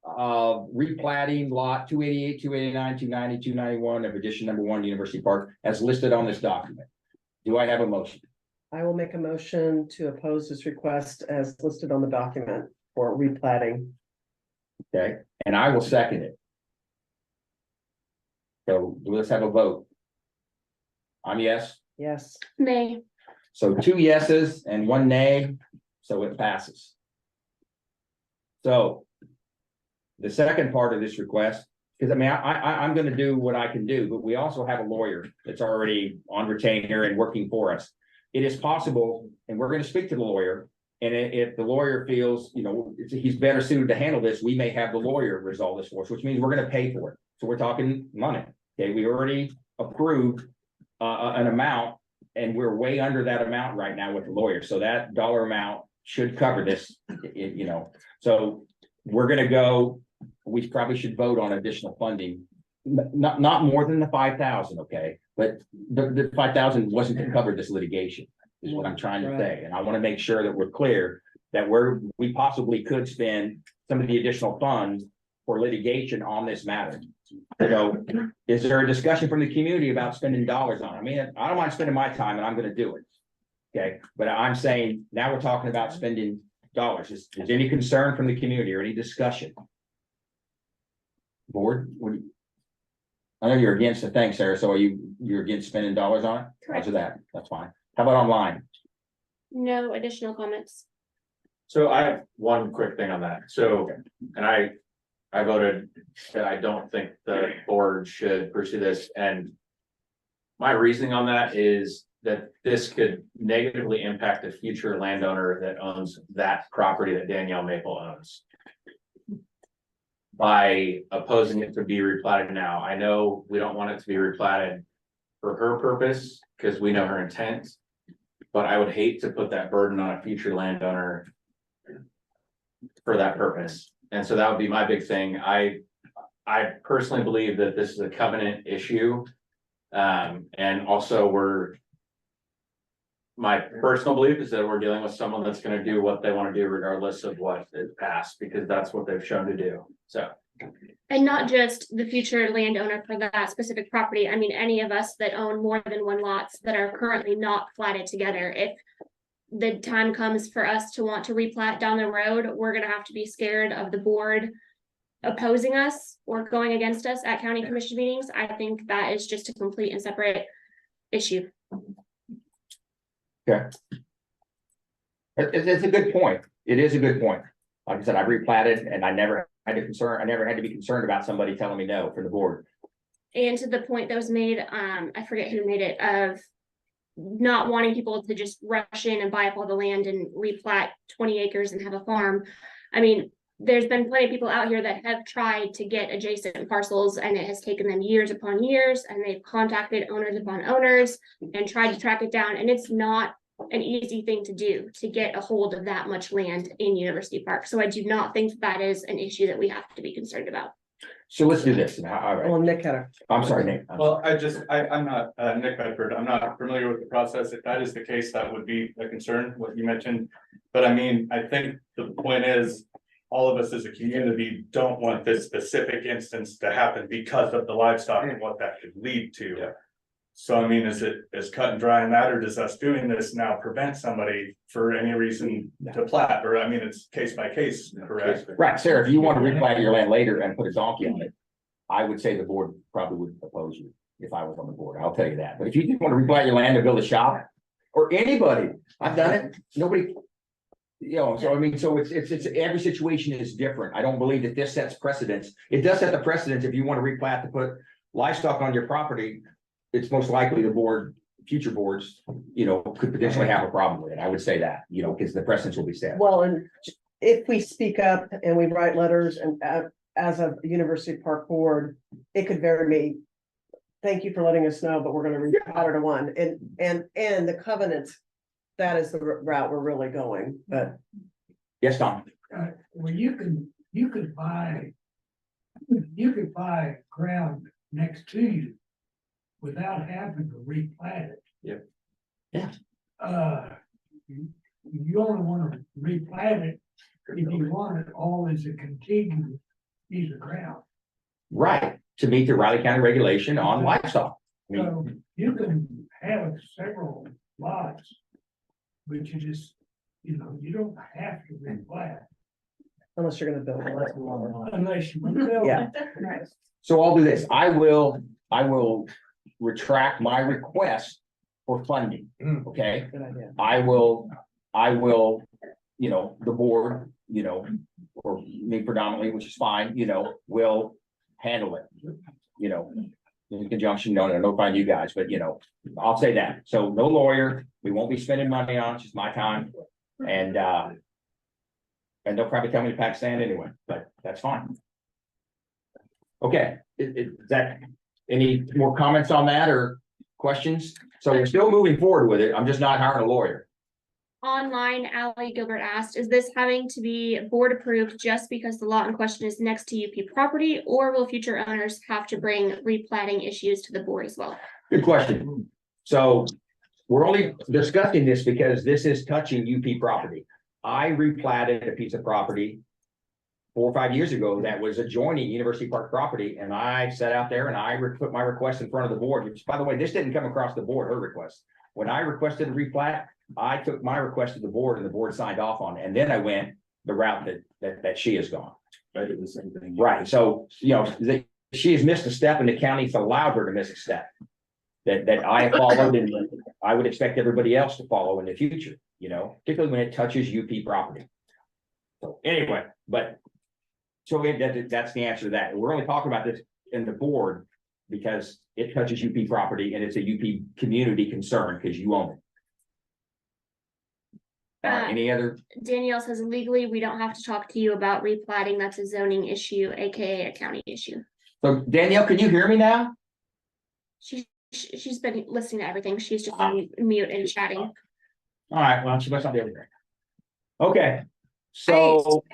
Of replatting lot 288, 289, 290, 291 of addition number 1 University Park as listed on this document. Do I have a motion? I will make a motion to oppose this request as listed on the document for replatting. Okay, and I will second it. So let's have a vote. I'm yes, Yes, Nay. so 2 yeses and 1 nay, so it passes. So. The second part of this request, because I mean, I'm gonna do what I can do, but we also have a lawyer that's already on retainer and working for us. It is possible, and we're gonna speak to the lawyer, and if the lawyer feels, you know, he's better suited to handle this, we may have the lawyer resolve this for us, which means we're gonna pay for it. So we're talking money, okay, we already approved an amount, and we're way under that amount right now with the lawyer, so that dollar amount should cover this, you know, so we're gonna go we probably should vote on additional funding. Not more than the 5,000, okay? But the 5,000 wasn't to cover this litigation, is what I'm trying to say. And I want to make sure that we're clear that we possibly could spend some of the additional funds for litigation on this matter. So is there a discussion from the community about spending dollars on it? I mean, I don't mind spending my time and I'm gonna do it. Okay, but I'm saying now we're talking about spending dollars. Is any concern from the community or any discussion? Board, I know you're against the thing, Sarah, so you're against spending dollars on it? Correct. Roger that, that's fine. How about online? No additional comments. So I have one quick thing on that. So, and I voted that I don't think the board should pursue this, and my reasoning on that is that this could negatively impact the future landowner that owns that property that Danielle Maple owns. By opposing it to be replatted now, I know we don't want it to be replatted for her purpose, because we know her intent. But I would hate to put that burden on a future landowner for that purpose. And so that would be my big thing. I personally believe that this is a covenant issue. And also my personal belief is that we're dealing with someone that's gonna do what they wanna do regardless of what is passed, because that's what they've shown to do, so. And not just the future landowner for that specific property. I mean, any of us that own more than one lots that are currently not platted together. If the time comes for us to want to replat down the road, we're gonna have to be scared of the board opposing us or going against us at county commission meetings. I think that is just a complete and separate issue. Okay. It's a good point. It is a good point. Like I said, I replatted and I never had to be concerned about somebody telling me no for the board. And to the point that was made, I forget who made it, of not wanting people to just rush in and buy up all the land and replat 20 acres and have a farm. I mean, there's been plenty of people out here that have tried to get adjacent parcels, and it has taken them years upon years, and they've contacted owners upon owners and tried to track it down, and it's not an easy thing to do to get a hold of that much land in University Park. So I do not think that is an issue that we have to be concerned about. So let's do this. All right. Well, Nick had I'm sorry, Nick. Well, I'm not, Nick Bedford, I'm not familiar with the process. If that is the case, that would be a concern, what you mentioned. But I mean, I think the point is, all of us as a community don't want this specific instance to happen because of the livestock and what that could lead to. Yeah. So I mean, is cut and dry in that, or does us doing this now prevent somebody for any reason to plat? Or I mean, it's case by case, correct? Right, Sarah, if you want to replat your land later and put a donkey on it, I would say the board probably would oppose you if I was on the board. I'll tell you that. But if you just want to replat your land to build a shop, or anybody, I've done it, nobody. You know, so I mean, so it's every situation is different. I don't believe that this sets precedents. It does set the precedence if you want to replat to put livestock on your property. It's most likely the board, future boards, you know, could potentially have a problem with it. I would say that, you know, because the precedence will be set. Well, and if we speak up and we write letters and as a University Park board, it could me. Thank you for letting us know, but we're gonna replat it to one and the covenants. That is the route we're really going, but. Yes, Tom. Well, you could buy ground next to you without having to replat it. Yep. Yeah. You only want to replat it if you want it all as a contiguous piece of ground. Right, to meet the Riley County regulation on livestock. I mean, So you can have several lots. But you just, you know, you don't have to replat. Unless you're gonna build one. Unless you build. Yeah. Right. so I'll do this. I will retract my request for funding, okay? Good idea. I will, you know, the board, you know, or me predominantly, which is fine, you know, will handle it. You know, in conjunction, no, notifying you guys, but you know, I'll say that. So no lawyer, we won't be spending money on, it's just my time. And they'll probably tell me to pack sand anyway, but that's fine. Okay, is that, any more comments on that or questions? So we're still moving forward with it. I'm just not hiring a lawyer. online, Ally Gilbert asked, is this having to be board approved just because the lot in question is next to UP property? Or will future owners have to bring replatting issues to the board as well? Good question. So we're only discussing this because this is touching UP property. I replatted a piece of property 4 or 5 years ago that was adjoining University Park property, and I sat out there and I put my request in front of the board, which, by the way, this didn't come across the board, her request. When I requested a replat, I took my request to the board and the board signed off on it, and then I went the route that she has gone. I did the same thing. Right, so, you know, she has missed a step and the county's allowed her to miss a step. That I followed and I would expect everybody else to follow in the future, you know, particularly when it touches UP property. So anyway, so that's the answer to that. We're only talking about this in the board because it touches UP property and it's a UP community concern because you own it. Any other? Danielle says legally, we don't have to talk to you about replatting. That's a zoning issue, AKA a county issue. So Danielle, can you hear me now? She's been listening to everything. She's just on mute and chatting. All right, well, she must not be able to. Okay, so.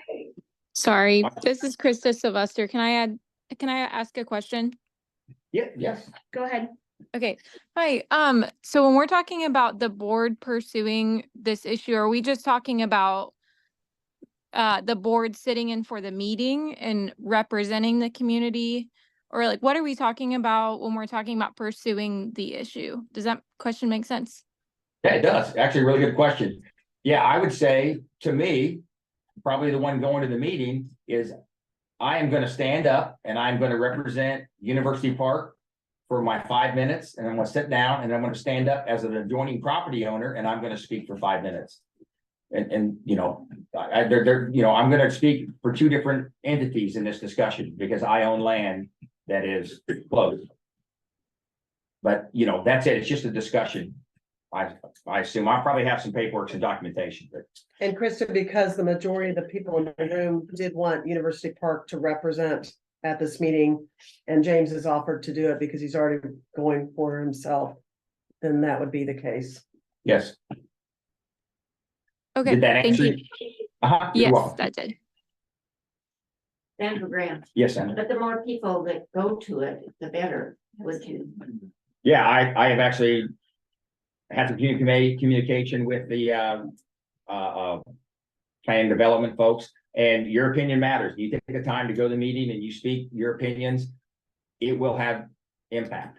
Sorry, this is Krista Sylvester. Can I ask a question? Yeah, yes. Go ahead. Okay, hi. So when we're talking about the board pursuing this issue, are we just talking about the board sitting in for the meeting and representing the community? Or like, what are we talking about when we're talking about pursuing the issue? Does that question make sense? Yeah, it does. Actually, a really good question. Yeah, I would say, to me, probably the one going to the meeting is I am gonna stand up and I'm gonna represent University Park for my 5 minutes, and I'm gonna sit down and I'm gonna stand up as an adjoining property owner and I'm gonna speak for 5 minutes. And you know, you know, I'm gonna speak for two different entities in this discussion because I own land that is closed. But you know, that's it. It's just a discussion. I assume I'll probably have some paperwork and documentation, but. And Krista, because the majority of the people in the room did want University Park to represent at this meeting, and James has offered to do it because he's already going for himself, then that would be the case. Yes. Okay, Did that thank answer? you. You're Yes, welcome. that did. Sandra Grant. Yes, Sandra. But the more people that go to it, the better, would you? Yeah, I have actually had some communication with the planning development folks, and your opinion matters. You take the time to go to the meeting and you speak your opinions, it will have impact.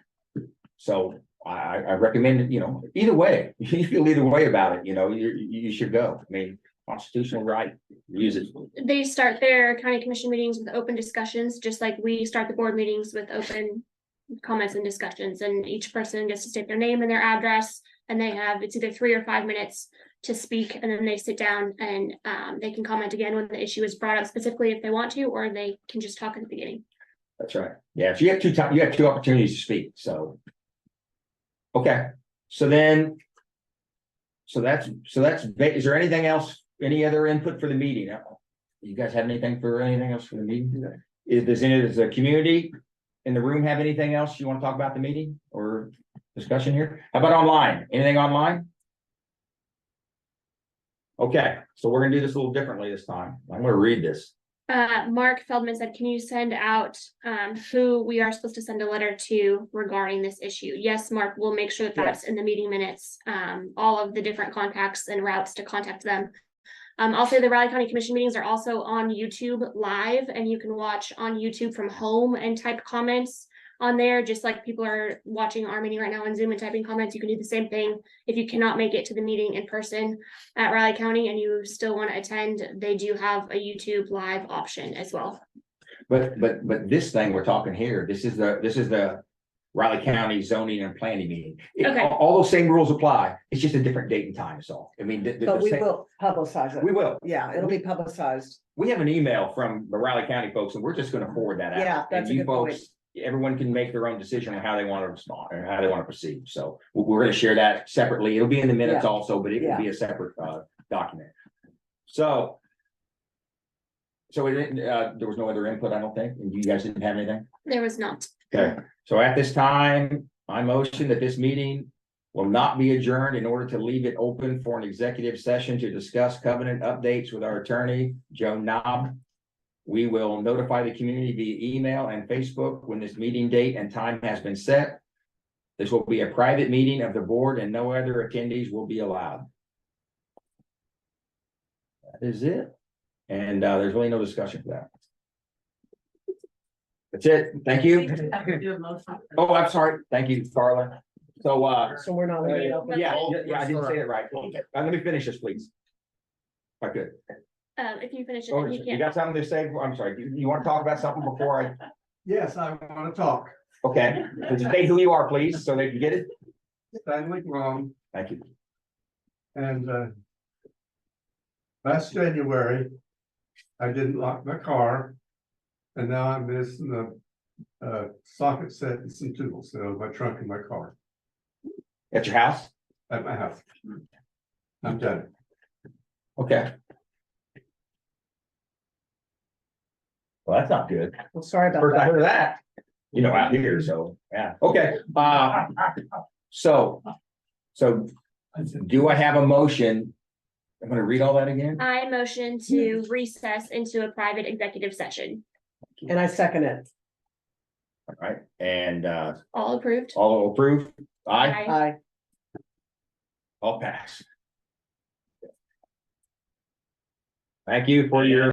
So I recommend, you know, either way, you feel either way about it, you know, you should go. I mean, constitutional right, use it. They start their county commission meetings with open discussions, just like we start the board meetings with open comments and discussions, and each person gets to state their name and their address, and they have, it's either 3 or 5 minutes to speak, and then they sit down and they can comment again when the issue is brought up specifically if they want to, or they can just talk at the beginning. That's right. Yeah, so you have two opportunities to speak, so. Okay, so that's, is there anything else, any other input for the meeting? You guys have anything else for the meeting today? Does the community in the room have anything else you want to talk about the meeting or discussion here? How about online? Anything online? Okay, so we're gonna do this a little differently this time. I'm gonna read this. Mark Feldman said, can you send out who we are supposed to send a letter to regarding this issue? Yes, Mark, we'll make sure that that's in the meeting minutes, all of the different contacts and routes to contact them. Also, the Raleigh County Commission meetings are also on YouTube live, and you can watch on YouTube from home and type comments on there, just like people are watching our meeting right now on Zoom and typing comments. You can do the same thing. If you cannot make it to the meeting in person at Raleigh County and you still want to attend, they do have a YouTube live option as well. But this thing we're talking here, this is the Raleigh County zoning and planning meeting. Okay. All those same rules apply. It's just a different date and time, so, I mean. But we will publicize it. We will. Yeah, it'll be publicized. We have an email from the Raleigh County folks, and we're just gonna forward that out. Yeah, that's And a you good point. folks, everyone can make their own decision on how they want to respond or how they want to proceed. So we're gonna share that separately. It'll be in the minutes Yeah. also, but it will be a separate document. So it didn't, there was no other input, I don't think, and you guys didn't have anything? There was not. Okay, so at this time, I motion that this meeting will not be adjourned in order to leave it open for an executive session to discuss covenant updates with our attorney, Joe Knob. We will notify the community via email and Facebook when this meeting date and time has been set. This will be a private meeting of the board and no other attendees will be allowed. That is it. And there's really no discussion for that. That's it. Thank you. Have to do a motion. Oh, I'm sorry. Thank you, Carla. So, So we're not. leaving it open. yeah, I didn't say it right. Let me finish this, please. If I could. If you finish it, Oh, then you you can. got something to say? I'm sorry. You want to talk about something before I? Yes, I want to talk. Okay, just state who you are, please, so they can get it. Stanley Long, Thank you. and last January, I didn't lock my car. And now I'm missing the socket set and some tools, so my trunk in my car, At your house? at my house. I'm done. Okay. Well, that's not good. Well, sorry about First I that. heard of that, you know, out here, so, yeah, okay, so do I have a motion? I'm gonna read all that again. I motion to recess into a private executive session. And I second it. All right, and All approved? all approved? Aye, Aye. all pass. Thank you for your